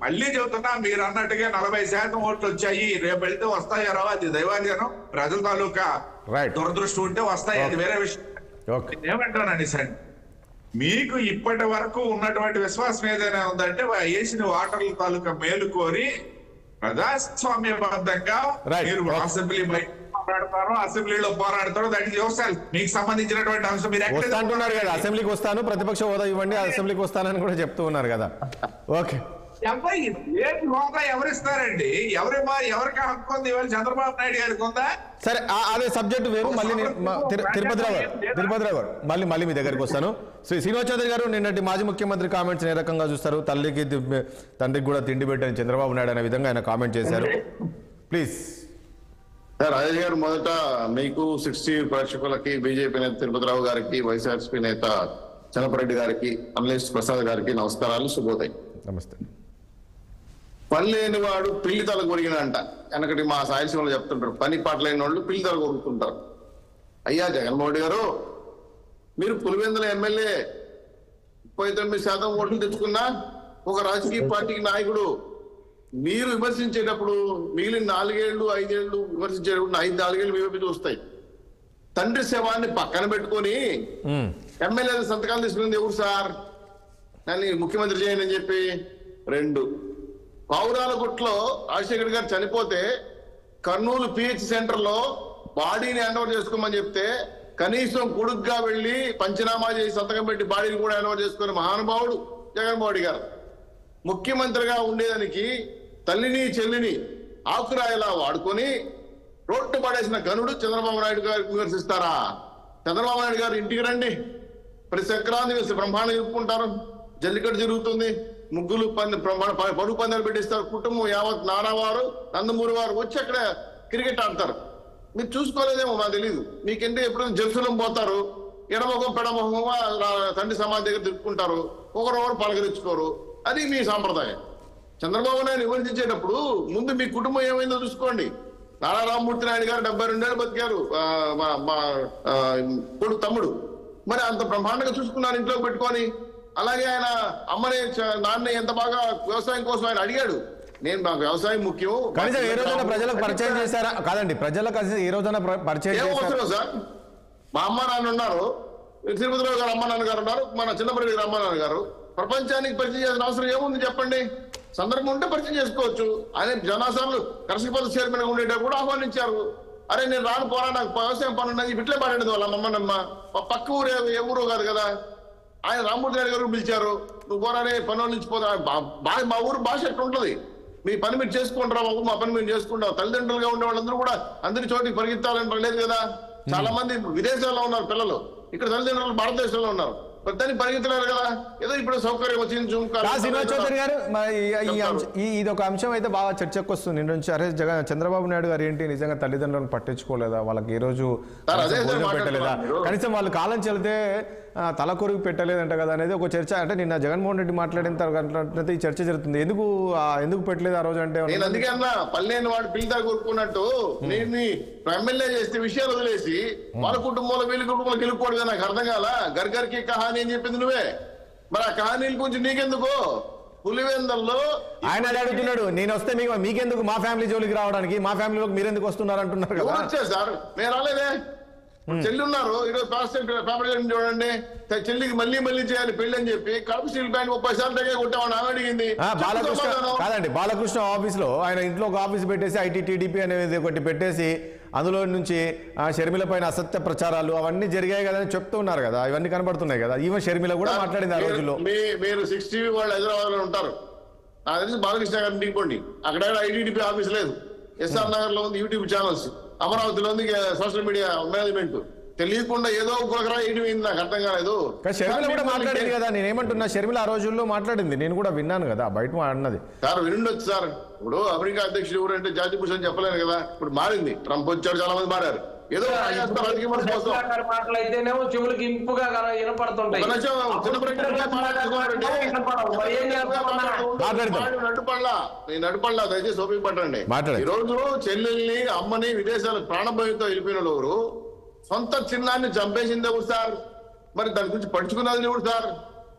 మళ్ళీ చెబుతున్నా, మీరు అన్నట్టుగా 40% ఓట్లు వచ్చాయి, రేపు వెళ్తే వస్తాయో రావు అది దైవాధీనం, ప్రజల తాలూకా దురదృష్టి ఉంటే వస్తాయి, అది వేరే విషయం. ఏమంటానండి సార్, మీకు ఇప్పటి వరకు ఉన్నటువంటి విశ్వాసం ఏదైనా ఉందంటే వేసిన ఓటర్ల తాలూకా మేలు కోరి ప్రజాస్వామ్యబద్ధంగా మీరు అసెంబ్లీ పోరాడతారో అసెంబ్లీలో పోరాడతారో దానికి చూస్తారు. మీకు సంబంధించినటువంటి అంశం మీరు అంటున్నారు కదా, అసెంబ్లీకి వస్తాను, ప్రతిపక్ష హోదా ఇవ్వండి, అసెంబ్లీకి వస్తానని కూడా చెప్తూ ఉన్నారు కదా. ఓకే, హోదా ఎవరిస్తారండి? ఎవరికి హక్కు ఉంది? ఇవాళ చంద్రబాబు నాయుడు గారికి ఉందా? సరే, అదే సబ్జెక్ట్ వేరు. మళ్ళీ తిరుపతిరావు గారు మళ్ళీ మీ దగ్గరికి వస్తాను. శ్రీనివాస్ చౌదరి గారు, నిన్నటి మాజీ ముఖ్యమంత్రి కామెంట్స్ ఏ రకంగా చూస్తారు? తండ్రికి కూడా తిండి పెట్టని చంద్రబాబు నాయుడు అనే విధంగా ఆయన కామెంట్ చేశారు. ప్లీజ్. రాజేష్ గారు, మొదట మీకు 60 ప్రేక్షకులకి, బీజేపీ నేత తిరుపతిరావు గారికి, వైఎస్ఆర్సీపీ నేత చంద్రరెడ్డి గారికి, అనలిస్ట్ ప్రసాద్ గారికి నమస్కారాలు, శుభోదయం. నమస్తే. పని లేని వాడు పిల్లి తల కొరిగినంట. వెనకటి మా సాయశంలో చెప్తుంటారు, పని పాట లేని వాళ్ళు పిల్లి తల కొరుకుతుంటారు. అయ్యా జగన్మోహన్ రెడ్డి గారు, మీరు పులివెందుల ఎమ్మెల్యే 39% ఓట్లు తెచ్చుకున్నా ఒక రాజకీయ పార్టీకి నాయకుడు. మీరు విమర్శించేటప్పుడు మిగిలిన 4 ఏళ్ళు 5 ఏళ్ళు విమర్శించేటప్పుడు 4 ఏళ్ళు మీ వస్తాయి. తండ్రి శవాన్ని పక్కన పెట్టుకొని ఎమ్మెల్యే సంతకాలు తీసుకునేది ఎవరు సార్? దాన్ని ముఖ్యమంత్రి చేయండి అని చెప్పి. 2, పావురాలగుట్లో రాజశేఖర్ గారు చనిపోతే కర్నూలు పిహెచ్ సెంటర్ లో బాడీని హ్యాండ్ ఓవర్ చేసుకోమని చెప్తే కనీసం కొడుకుగా వెళ్లి పంచనామా చేసి సంతకం పెట్టి బాడీని కూడా హ్యాండ్ ఓవర్ చేసుకునే మహానుభావుడు జగన్మోహన్ రెడ్డి గారు. ముఖ్యమంత్రిగా ఉండేదానికి తల్లిని చెల్లిని ఆకురాయలా వాడుకొని రోడ్డు పడేసిన గనుడు చంద్రబాబు నాయుడు గారు విమర్శిస్తారా? చంద్రబాబు నాయుడు గారు ఇంటికి రండి, ప్రతి సంక్రాంతి వేసి బ్రహ్మాండం చెప్పుకుంటారు, జల్లికట్టు జరుగుతుంది, ముగ్గులు పరుగు పందాలు పెట్టిస్తారు, కుటుంబం యావత్ నారావారు నందమూరి వారు వచ్చి అక్కడ క్రికెట్ ఆడతారు. మీరు చూసుకోలేదేమో మాకు తెలియదు. మీకంటే ఎప్పుడైనా జెరూసలేం పోతారు, ఎడమొఖం పెడమొఖం తండ్రి సమాధి దగ్గర తిప్పుకుంటారు, ఒకరొకరు పలకరించుకోరు. అది మీ సాంప్రదాయం. చంద్రబాబు నాయుడు విమర్శించేటప్పుడు ముందు మీ కుటుంబం ఏమైందో చూసుకోండి. నారా రామ్మూర్తి నాయుడు గారు 72 ఏళ్ళు బతికారు, కొడుకు తమ్ముడు. మరి అంత బ్రహ్మాండంగా చూసుకున్నారు ఇంట్లో పెట్టుకొని. అలాగే ఆయన అమ్మని నాన్న ఎంత బాగా వ్యవసాయం కోసం ఆయన అడిగాడు. నేను నాకు వ్యవసాయం ముఖ్యం. కనీసం ఏ రోజైనా ప్రజలకు పరిచయం చేశారా? కాదండి, ప్రజలకు ఏ రోజైనా పరిచయం ఏమవసరం సార్? మా అమ్మ నాన్న ఉన్నారు, తిరుపతిరావు గారు అమ్మ నాన్న గారు ఉన్నారు, మన చిన్నప్పటి గారు అమ్మ నాన్న గారు. ప్రపంచానికి పరిచయం చేయాల్సిన అవసరం ఏముంది చెప్పండి? సందర్భం ఉంటే పరిచయం చేసుకోవచ్చు. ఆయన జనాసార్లు కరసపల్లి చైర్మన్ గా ఉండేటప్పుడు కూడా ఆహ్వానించారు. అరే నేను రాను పోరా, నాకు వ్యవసాయం పనున్నది, ఇట్లే పాడేది వాళ్ళ అమ్మనమ్మ. పక్క ఊరు ఏ ఊరు కాదు కదా. ఆయన రామ్మూర్తి నాయుడు గారు పిలిచారు, నువ్వు పోరానే పనుల నుంచి పోతా. మా ఊరు భాష ఎట్లా ఉంటుంది, మీ పని మీరు చేసుకుంటారా, మా పని మేము చేసుకుంటాం. తల్లిదండ్రులుగా ఉండే వాళ్ళందరూ కూడా అందరి చోటికి పరిగెత్తాలని లేదు కదా. చాలా మంది విదేశాల్లో ఉన్నారు పిల్లలు, ఇక్కడ తల్లిదండ్రులు భారతదేశంలో ఉన్నారు, దాన్ని పరిగెత్తలేరు కదా. ఏదో ఇప్పుడు సౌకర్యం వచ్చింది. శ్రీనివాస్ చౌదరి గారు, ఇది ఒక అంశం అయితే బాగా చర్చకు వస్తుంది నిన్న నుంచి. అరే చంద్రబాబు నాయుడు గారు ఏంటి నిజంగా తల్లిదండ్రులను పట్టించుకోలేదా, వాళ్ళకి ఈ రోజు పెట్టలేదా, కనీసం వాళ్ళు కాలం చెల్లితే తల కొరుగు పెట్టలేదంట కదా అనేది ఒక చర్చ. అంటే నిన్న జగన్మోహన్ రెడ్డి మాట్లాడిన తర్వాత ఈ చర్చ జరుగుతుంది. ఎందుకు పెట్టలేదు ఆ రోజు అంటే? నేను అందుకే అన్నా, పల్లెని వాడు పిల్లదా కోరుకున్నట్టు నేను ఎమ్మెల్యే చేస్తే విషయాలు వదిలేసి వాళ్ళ కుటుంబంలో వీళ్ళ కుటుంబంలో గెలుపుకోడు. నాకు అర్థం కాల. గర్గర్కి కహానీ అని చెప్పింది నువ్వే, మరి ఆ కహానీల గురించి నీకెందుకు? పులివెందల్లో ఆయన అడుగుతున్నాడు, నేను వస్తే మీకెందుకు మా ఫ్యామిలీ జోలికి రావడానికి, మా ఫ్యామిలీలోకి మీరెందుకు వస్తున్నారు అంటున్నారు కదా. వచ్చారు సార్, నేను రాలేదే. చెల్లి ఉన్నారు, ఈరోజు ఫ్యామిలీ చూడండి, చెల్లికి మళ్ళీ చేయాలి పెళ్లి అని చెప్పి కడప స్టీల్ ప్లాంట్ 30 సార్లు దగ్గర కొట్టామని ఆమె అడిగింది. కాదండి, బాలకృష్ణ ఆఫీస్ లో ఆయన ఇంట్లో ఒక ఆఫీస్ పెట్టేసి ఐటీ టీడీపీ అనేది ఒకటి పెట్టేసి అందులో నుంచి షర్మిల పైన అసత్య ప్రచారాలు అవన్నీ జరిగాయి కదా అని చెప్తూ ఉన్నారు కదా, ఇవన్నీ కనబడుతున్నాయి కదా. ఈవెన్ షర్మిల కూడా మాట్లాడింది ఆ రోజుల్లో. మీరు 6 టీవీ వాళ్ళు హైదరాబాద్ లో ఉంటారు, నాకు తెలిసి బాలకృష్ణ గారిని దిగిపోండి. అక్కడ ఐటీడీపీ ఆఫీస్ లేదు, ఎస్ఆర్ నగర్ లో ఉంది యూట్యూబ్ ఛానల్స్, అమరావతిలో ఉంది సోషల్ మీడియా మేనేజ్మెంట్. తెలియకుండా ఏదో ఒకరా ఏంటి నాకు అర్థం కాలేదు. షర్మిల కూడా మాట్లాడింది కదా. నేనేమంటున్నా, షర్మిల ఆ రోజుల్లో మాట్లాడింది, నేను కూడా విన్నాను కదా బయట అన్నది. సార్ వినుండొచ్చు సార్. ఇప్పుడు అమెరికా అధ్యక్షుడు ఎవరంటే జార్జ్ బుష్ అని చెప్పలేను కదా. ఇప్పుడు మారింది, ట్రంప్ వచ్చాడు, చాలా మంది మారారు. ఏదో మాటలైతేనేమో చెవులకి ఇంపుగా వినపడుతుంటాయి. నడుపడలా, దయచేసి ఓపిక పట్టండి. ఈ రోజు చెల్లెల్ని అమ్మని విదేశాలకు ప్రాణభయంతో వెళ్ళిపోయిన ఎవరు, సొంత చిన్నాన్ని చంపేసింది ఎవరు సార్? మరి దాని గురించి పడుచుకున్నది ఎవరు సార్?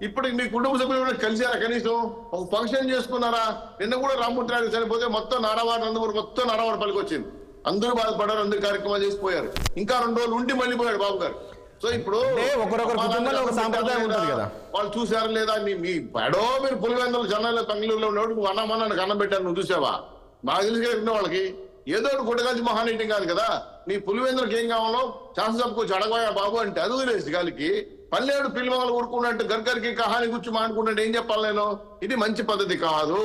ఇప్పుడు మీ కుటుంబ సభ్యులు కూడా కలిసారా? కనీసం ఒక ఫంక్షన్ చేసుకున్నారా? నిన్న కూడా రామ్మూర్తి నాయుడు చనిపోతే మొత్తం నారావాడ నందమూరి మొత్తం నారావాడ పలికి వచ్చింది. అందరూ బాధపడ్డారు, అందరు కార్యక్రమాలు చేసిపోయారు. ఇంకా 2 రోజులు ఉండి మళ్ళీ పోయాడు బాబు గారు. సో ఇప్పుడు వాళ్ళు చూసారా లేదా? మీ బడో మీరు పులివెందులు జనాలు బెంగళూరులో ఉన్నప్పుడు అన్నమన్నానికి అన్నం పెట్టారు, నువ్వు చూసావా? మాకు తెలిసి వాళ్ళకి ఏదో ఒకటి గుడ్డగాల్చి మహానీయటం కాదు కదా. నీ పులివెందులకు ఏం కావాలో శాసనసభకు వచ్చి అడగబోయా బాబు అంటే అది వదిలేసి గాలికి పల్లెడు పిల్లవాళ్ళు ఊరుకున్నట్టు గర్గర్కి కహాని గుర్చి మానుకుంటే ఏం చెప్పాలి నేను? ఇది మంచి పద్ధతి కాదు.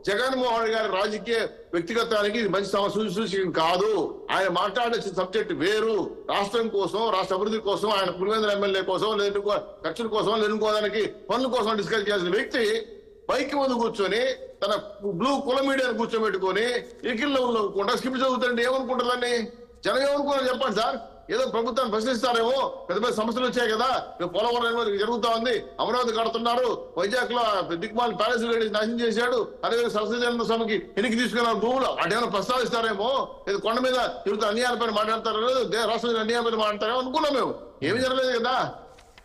జగన్మోహన్ గారి రాజకీయ వ్యక్తిగతానికి ఇది మంచి సూచన కాదు. ఆయన మాట్లాడే సబ్జెక్ట్ వేరు. రాష్ట్రం కోసం, రాష్ట్ర అభివృద్ధి కోసం, ఆయన పులివెందుల ఎమ్మెల్యే కోసం, లేదు ఖర్చుల కోసం, లేనుకోవడానికి పనుల కోసం డిస్కస్ చేయాల్సిన వ్యక్తి బైక్ ముందు కూర్చొని తన బ్లూ కుల మీడియాను కూర్చోబెట్టుకొని ఎకిల్లో నవ్వుకుంటా స్క్రిప్ట్ చదువుతుంటే ఏమనుకుంటుందని జనం ఏమనుకున్నారు చెప్పండి సార్? ఏదో ప్రభుత్వాన్ని ప్రశ్నిస్తారేమో, పెద్ద పెద్ద సమస్యలు వచ్చాయి కదా, పోలవరం జరుగుతా ఉంది, అమరావతి కడుతున్నారు, వైజాగ్ లో దిగ్మాల్ ప్యాలెస్ నాశనం చేశాడు, అదే సరస్వతి స్వామికి ఎనికి తీసుకున్నారు భూములు, అటేమైనా ప్రస్తావిస్తారేమో, ఏదో కొండ మీద తిరుగుతూ అన్యాయాలపైన మాట్లాడతారో, రాష్ట్రం అన్యాయాలపైన మాట్లాడతారేమో అనుకున్నాం మేము. ఏమి జరగలేదు కదా.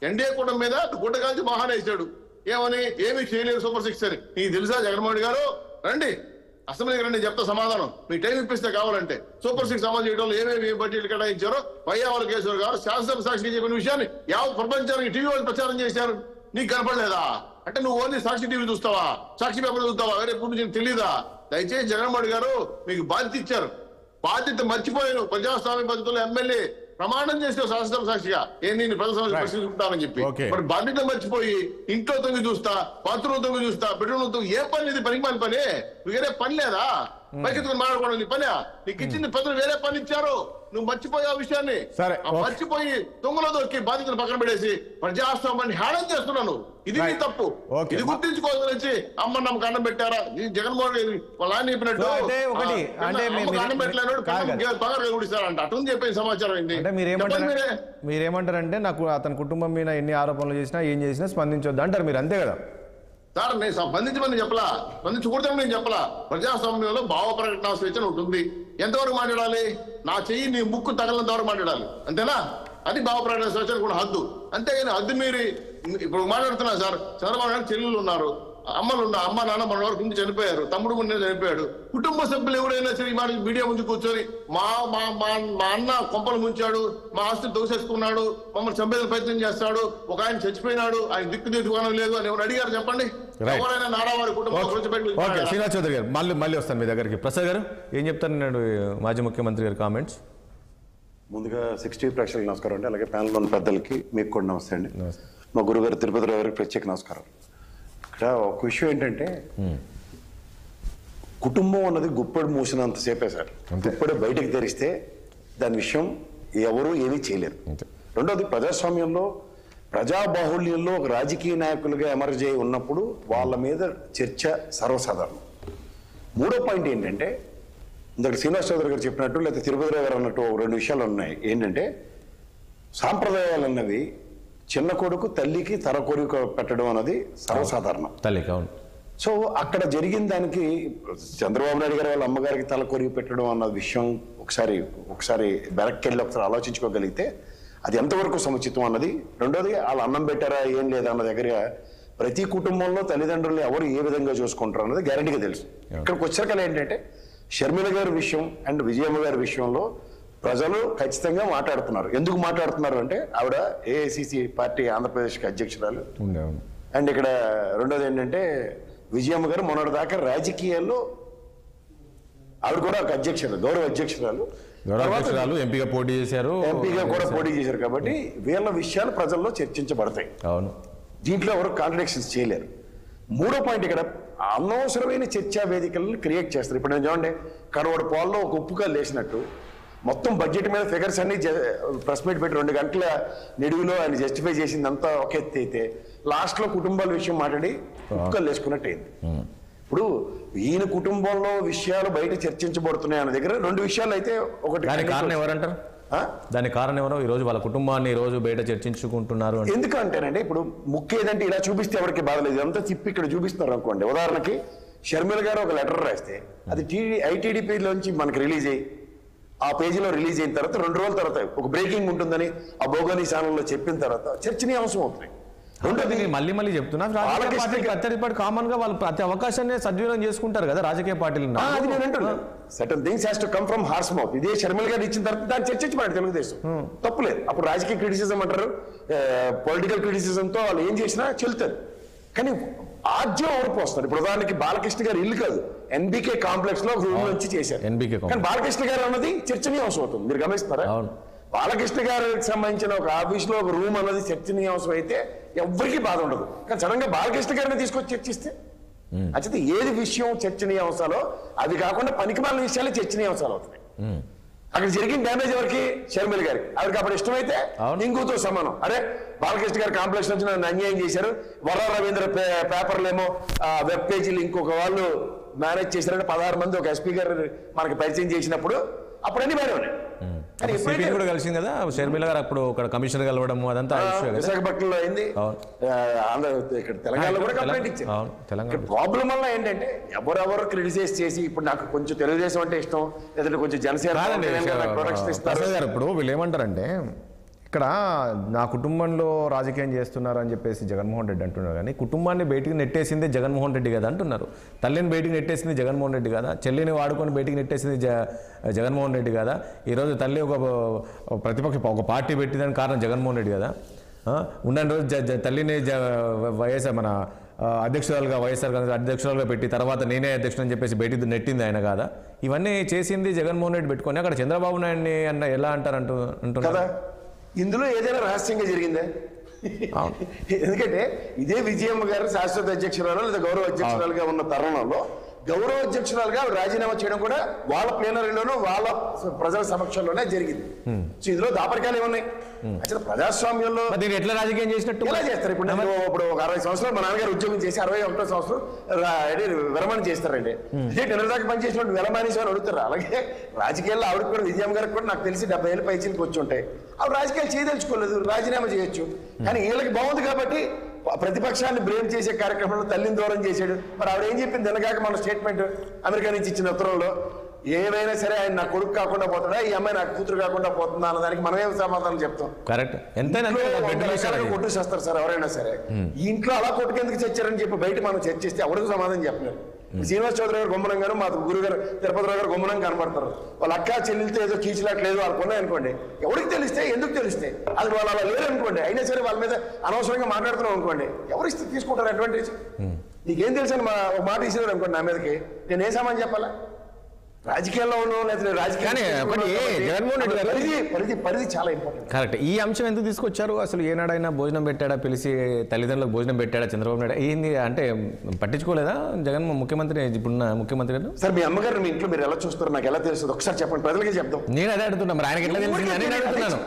ఎన్డీఏ కూటమి మీద గుడ్డగాల్చి మహాన్ వేసాడు. ఏమని? ఏమి చేయలేదు సూపర్ 6 అని. నీకు తెలుసా? జగన్మోహన్ గారు రండి అసెంబ్లీకి రండి, చెప్తా సమాధానం. మీకు టైం ఇప్పిస్తే కావాలంటే సూపర్ 6 అమలు చేయడంలో ఏమేమి బడ్జెట్లు కేటాయించారో వైఆర్ కేశవర్ గారు శాసనసభ సాక్షిగా చెప్పిన విషయాన్ని యావత్ ప్రపంచానికి టీవీ వాళ్ళు ప్రచారం చేశారు. నీకు కనపడలేదా? అంటే నువ్వు ఓన్లీ సాక్షి టీవీ చూస్తావా, సాక్షి పేపర్ చూస్తావా, వేరే పూర్తి నుంచి తెలీదా? దయచేసి జగన్మోహన్ గారు మీకు బాధ్యత ఇచ్చారు, బాధ్యత మర్చిపోయాను. ప్రజాస్వామ్య పద్ధతిలో ఎమ్మెల్యే ప్రమాణం చేస్తే శాసనసభ సాక్షిగా నేను ప్రజల సమస్య ప్రశ్నించుకుంటానని చెప్పి మరి బాధ్యత మర్చిపోయి ఇంట్లో తొంగి చూస్తా, బాత్రూమ్ తొంగి చూస్తా, బెడ్రూమ్ తొంగి, ఏ పని ఇది? పనికి పని వేరే పని లేదా? పైకెత్తుకుని మాట్లాడుకోవడం నీ పని. నీకు ఇచ్చింది ప్రజలు వేరే పని ఇచ్చారు, నువ్వు మర్చిపోయే ఆ విషయాన్ని. సరే, మర్చిపోయి దొంగలో దొరికి బాధితులు పక్కన పడేసి ప్రజాస్వామ్యాన్ని హేళన చేస్తున్నాను. ఇది నీ తప్పు. ఇది గుర్తించుకోవాలని అమ్మ నమ్మకు అన్నం పెట్టారా? జగన్మోహన్ రెడ్డి వాళ్ళ ఆయన చెప్పినట్టు అన్నం పెట్టలేడు పగలు గుడిస్తారంట. అటు చెప్పే సమాచారం ఏంటి? మీరేమంటారంటే నాకు అతని కుటుంబం మీద ఎన్ని ఆరోపణలు చేసినా ఏం చేసినా స్పందించొద్దు అంటారు మీరు, అంతే కదా? సార్ నేను స్పందించమని చెప్పలా, స్పందించకూడదని నేను చెప్పలా. ప్రజాస్వామ్యంలో భావ ప్రకటన స్వేచ్ఛ ఉంటుంది. ఎంతవరకు మాట్లాడాలి? నా చెయ్యి నీ ముక్కు తగలంత వరకు మాట్లాడాలి, అంతేనా? అది భావ ప్రకటన స్వేచ్ఛ కూడా హద్దు. అంతేగాని హద్దు మీరి ఇప్పుడు మాట్లాడుతున్నా సార్. చంద్రబాబు నాయుడు చెల్లెళ్ళు ఉన్నారు, అమ్మ నాన్న మన వరకు ముందు చనిపోయారు, తమ్ముడు ముందు చనిపోయాడు. కుటుంబ సభ్యులు ఎవరైనా సరే ఈ మాట మీడియా ముందు కూర్చొని మా అన్న కొంపలు ముంచాడు, మా ఆస్తులు దోసేసుకున్నాడు, మమ్మల్ని చంపేద ప్రయత్నం చేస్తాడు, ఒక ఆయన చచ్చిపోయినాడు, ఆయన దిక్కుదిద్దుకోవడం లేదు అని ఎవరు అడిగారు చెప్పండి? ఎవరైనా నారావారి కుటుంబం శ్రీనివాస్ చౌదరి గారు మళ్ళీ వస్తాను మీ దగ్గరికి. ప్రసాద్ గారు ఏం చెప్తారు మాజీ ముఖ్యమంత్రి గారి కామెంట్స్? ముందుగా 60 ప్రేక్షకులకు నమస్కారం అండి. అలాగే ప్యానల్ ఉన్న పెద్దలకి మీకు కూడా నమస్తే అండి. మా గురుగారు తిరుపతి రావు గారికి ప్రత్యేక నమస్కారం. ఇక్కడ ఒక విషయం ఏంటంటే, కుటుంబం అన్నది గుప్పడి మూసినంతసేపే సార్. గుప్పడి బయటకు తెరిస్తే దాని విషయం ఎవరు ఏమీ చేయలేరు. రెండోది, ప్రజాస్వామ్యంలో ప్రజాబాహుళ్యంలో ఒక రాజకీయ నాయకులుగా ఎమర్జ్ అయి ఉన్నప్పుడు వాళ్ళ మీద చర్చ సర్వసాధారణం. మూడో పాయింట్ ఏంటంటే, ఇందాక శ్రీనివాస్ చౌదరి గారు చెప్పినట్టు లేకపోతే తిరుపతి రావు గారు అన్నట్టు 2 విషయాలు ఉన్నాయి. ఏంటంటే, సాంప్రదాయాలు అన్నవి చిన్న కొడుకు తల్లికి తల కోరిక పెట్టడం అన్నది సర్వసాధారణం. తల్లికి, అవును. సో అక్కడ జరిగిన దానికి చంద్రబాబు నాయుడు గారు వాళ్ళ అమ్మగారికి తల కోరిక పెట్టడం అన్న విషయం ఒకసారి వెనక్కి వెళ్ళి ఒకసారి ఆలోచించుకోగలిగితే అది ఎంతవరకు సముచితం అన్నది. రెండోది, వాళ్ళు అన్నం పెట్టారా ఏం లేదా అన్న దగ్గర ప్రతి కుటుంబంలో తల్లిదండ్రులు ఎవరు ఏ విధంగా చూసుకుంటారు అన్నది గ్యారంటీగా తెలుసు. ఇక్కడికి వచ్చాక ఏంటంటే, షర్మిల గారి విషయం అండ్ విజయమ్మ గారి విషయంలో ప్రజలు ఖచ్చితంగా మాట్లాడుతున్నారు. ఎందుకు మాట్లాడుతున్నారు అంటే, ఆవిడ ఏఐసిసి పార్టీ ఆంధ్రప్రదేశ్కి అధ్యక్షురాలు. అండ్ ఇక్కడ రెండోది ఏంటంటే, విజయమ్మ గారు మొన్నటిదాకా రాజకీయాల్లో ఆవిడ కూడా ఒక అధ్యక్షురాలు, గౌరవ అధ్యక్షురాలు, ఎంపీగా పోటీ చేశారు. ఎంపీగా కూడా పోటీ చేశారు. కాబట్టి వీళ్ళ విషయాలు ప్రజల్లో చర్చించబడతాయి. అవును, దీంట్లో ఎవరు కాంట్రడిక్షన్స్ చేయలేరు. మూడో పాయింట్, ఇక్కడ అనవసరమైన చర్చా వేదికలను క్రియేట్ చేస్తారు. ఇప్పుడు నేను చూడండి, కరోడు పాల్లో ఒక ఉప్పుగా లేచినట్టు మొత్తం బడ్జెట్ మీద ఫిగర్స్ అన్ని ప్రెస్ మీట్ పెట్టి 2 గంటల నిడుగులో ఆయన జస్టిఫై చేసిందంతా ఒక ఎత్తి అయితే లాస్ట్లో కుటుంబాల విషయం మాట్లాడి ఉప్పుగా లేసుకున్నట్టు అయింది. ఇప్పుడు ఈయన కుటుంబంలో విషయాలు బయట చర్చించబడుతున్నాయి అన్న దగ్గర 2 విషయాలు అయితే ఒకటి. దానికి కారణం ఎవరంటారు? దానికి కారణం ఎవరో ఈ రోజు వాళ్ళ కుటుంబాన్ని ఈ రోజు బయట చర్చించుకుంటున్నారు. ఎందుకంటేనండి, ఇప్పుడు ముఖ్య ఏదంటే ఇలా చూపిస్తే ఎవరికి బాధ లేదు, అంతా తిప్పి ఇక్కడ చూపిస్తున్నారు అనుకోండి. ఉదాహరణకి షర్మిల గారు ఒక లెటర్ రాస్తే అది ఐటీడీపీలోంచి మనకి రిలీజ్ అయ్యి ఆ పేజీలో రిలీజ్ అయిన తర్వాత 2 రోజుల తర్వాత ఒక బ్రేకింగ్ ఉంటుందని ఆ భోగోని ఛానల్లో చెప్పిన తర్వాత చర్చనీయాంశం అవుతుంది. రెండోది, మళ్ళీ చెప్తున్నా, కామన్ గా వాళ్ళు ప్రతి అవకాశాన్ని సద్వినియోగం చేసుకుంటారు కదా రాజకీయ పార్టీలు. అది నేను అంటున్నాను, certain things has to come from horse mouth. ఇదే షర్మిల గారు ఇచ్చిన తర్వాత దాన్ని చర్చించబడి తెలుగుదేశం తప్పులేదు. అప్పుడు రాజకీయ క్రిటిసిజం అంటారు, పొలిటికల్ క్రిటిసిజంతో వాళ్ళు ఏం చేసినా చెల్తారు. కానీ ఆద్యం ఎవరికి వస్తారు? ఇప్పుడు ఉదాహరణకి బాలకృష్ణ గారు ఇల్లు కాదు, ఎన్బీకే కాంప్లెక్స్ లో ఒక రూమ్ నుంచి చేశారు. కానీ బాలకృష్ణ గారు అన్నది చర్చనీయాంశం అవుతుంది. మీరు గమనిస్తారా? బాలకృష్ణ గారికి సంబంధించిన ఒక ఆఫీస్ లో ఒక రూమ్ అన్నది చర్చనీయాంశం అయితే ఎవరికి బాధ ఉండదు. కానీ సడన్ గా బాలకృష్ణ గారిని తీసుకొచ్చి చర్చిస్తే అయితే ఏది విషయం చర్చనీయాంశాలో అవి కాకుండా పనికిమాలిన విషయాలే చర్చనీయాంశాలు అవుతాయి. అక్కడ జరిగిన డ్యామేజ్ ఎవరికి? షర్మిల గారికి. ఆవిడకి అప్పుడు ఇష్టమైతే ఇంగుతో సమానం. అరే బాలకృష్ణ గారి కాంప్లెక్స్ నుంచి నన్ను అన్యాయం చేశారు, వర రవీంద్ర పేపర్లేమో వెబ్ పేజీలు ఇంకొక వాళ్ళు మేనేజ్ చేశారంటే 16 మంది ఒక ఎస్పీ గారు మనకి పరిచయం చేసినప్పుడు అప్పుడన్నీ బాగానే ఉన్నాయి. కూడా కలిసింది కదా షర్మిల గారు, అప్పుడు ఒక కమిషనర్ కలవడం అదంతా విశాఖపట్నంలో అయింది. ఇక్కడ తెలంగాణలో కూడా కంప్లైంట్ ఇచ్చారు. ప్రాబ్లం వల్ల ఏంటంటే ఎవరెవరు క్రిటిసైజ్ చేసి, ఇప్పుడు నాకు కొంచెం తెలుగుదేశం అంటే ఇష్టం, లేదంటే కొంచెం జనసేన ప్రొడక్షన్ ఇస్తారు. ఇప్పుడు వీళ్ళు ఏమంటారంటే, ఇక్కడ నా కుటుంబంలో రాజకీయం చేస్తున్నారు అని చెప్పేసి జగన్మోహన్ రెడ్డి అంటున్నారు. కానీ కుటుంబాన్ని బయటికి నెట్టేసిందే జగన్మోహన్ రెడ్డి కదా అంటున్నారు. తల్లిని బయటికి నెట్టేసింది జగన్మోహన్ రెడ్డి కదా, చెల్లిని వాడుకొని బయటికి నెట్టేసింది జగన్మోహన్ రెడ్డి కదా, ఈరోజు తల్లి ఒక ప్రతిపక్ష ఒక పార్టీ పెట్టిందని కారణం జగన్మోహన్ రెడ్డి కదా, ఉన్న రోజు తల్లిని మన అధ్యక్షురాలుగా వైఎస్ఆర్ కాంగ్రెస్ అధ్యక్షురాలుగా పెట్టి తర్వాత నేనే అధ్యక్షుడు అని చెప్పేసి బయటికి నెట్టింది ఆయన కాదా? ఇవన్నీ చేసింది జగన్మోహన్ రెడ్డి పెట్టుకొని అక్కడ చంద్రబాబు నాయుడిని అన్న ఎలా అంటున్నారు? ఇందులో ఏదైనా రహస్యంగా జరిగిందా? ఎందుకంటే ఇదే విజయమ్మ గారు శాశ్వత అధ్యక్షురాలు లేదా గౌరవ అధ్యక్షురాలుగా ఉన్న తరుణంలో గౌరవ అధ్యక్షురాలుగా రాజీనామా చేయడం కూడా వాళ్ళ ప్లేనరీలోనూ వాళ్ళ ప్రజల సమక్షంలోనే జరిగింది. సో ఇందులో దాపరికాలు ఏమున్నాయి? అసలు ప్రజాస్వామ్యంలో దీన్ని ఎట్లా రాజకీయం చేసినట్టు ఎలా చేస్తారు? ఇప్పుడు ఇప్పుడు ఒక 60 సంవత్సరాలు మా నాన్నగారు ఉద్యోగం చేసి 61వ సంవత్సరం విరమణ చేస్తారండి. అదే టెన్నర్ దాకా పనిచేసిన విరమణేసి అని అడుగుతారు. అలాగే రాజకీయాల్లో ఆవిడకి కూడా విజయం గారికి కూడా నాకు తెలిసి 70 ఏళ్ళ పైచీలకు వచ్చి ఉంటాయి. ఆవిడ రాజకీయాలు చేయదలుచుకోలేదు, రాజీనామా చేయొచ్చు. కానీ వీళ్ళకి బాగుంది కాబట్టి ప్రతిపక్షాన్ని బ్లేమ్ చేసే కార్యక్రమంలో తల్లిని దూరం చేశాడు. మరి ఆవిడ ఏం చెప్పింది? నిన్నగాక మన స్టేట్మెంట్ అమెరికా నుంచి ఇచ్చిన ఉత్తరంలో ఏమైనా సరే ఆయన నా కొడుకు కాకుండా పోతాడా, ఈ అమ్మాయి నా కూతురు కాకుండా పోతుందా అన్నదానికి మనమే సమాధానం చెప్తాం. కరెక్ట్. ఎంత కొట్టేసేస్తారు సార్ ఎవరైనా సరే. ఈ ఇంట్లో అలా కొట్టుకెందుకు చచ్చారని చెప్పి బయట మనం చర్చిస్తే ఎవరికి సమాధానం చెప్పలేదు. శ్రీనివాస్ చౌదరి గారు గుమ్మనం గారు, మా గురుగారు తిరుపతిరావు గారు గుమ్మనం కనపడతారు. వాళ్ళ అక్క చెల్లెలతో ఏదో కీచులాట్లేదు వాళ్ళకు ఉన్నాయనుకోండి, ఎవరికి తెలిస్తే ఎందుకు తెలిస్తే అది వాళ్ళు అలా లేరు అనుకోండి, అయినా సరే వాళ్ళ మీద అనవసరంగా మాట్లాడుతున్నాం అనుకోండి, ఎవరు తీసుకుంటారు అడ్వాంటేజ్? నీకేం తెలుసు అని ఒక మాట ఇచ్చినారు అనుకోండి నా మీదకి, నేను ఏ సమాధానం చెప్పాలా? రాజకీయాల్లో ఉన్నాం లేదా పరిధి చాలా ఇంపార్టెంట్. కరెక్ట్. ఈ అంశం ఎందుకు తీసుకొచ్చారు? అసలు ఏనాడైనా భోజనం పెట్టాడా, పిలిచి తల్లిదండ్రులకు భోజనం పెట్టాడా చంద్రబాబు నాయుడు? ఏంది అంటే పట్టించుకోలేదా జగన్ ముఖ్యమంత్రి, ఇప్పుడున్న ముఖ్యమంత్రి గారు? సార్ మీ అమ్మగారు మీ ఇంట్లో మీరు ఎలా చూస్తారు నాకు ఎలా తెలుస్తుంది? ఒకసారి చెప్పండి, ప్రజలకే చెప్తాం. నేను అదే అడుగుతున్నా, మరి ఆయనకి ఎట్లా తెలిసింది అని అడుగుతున్నాను.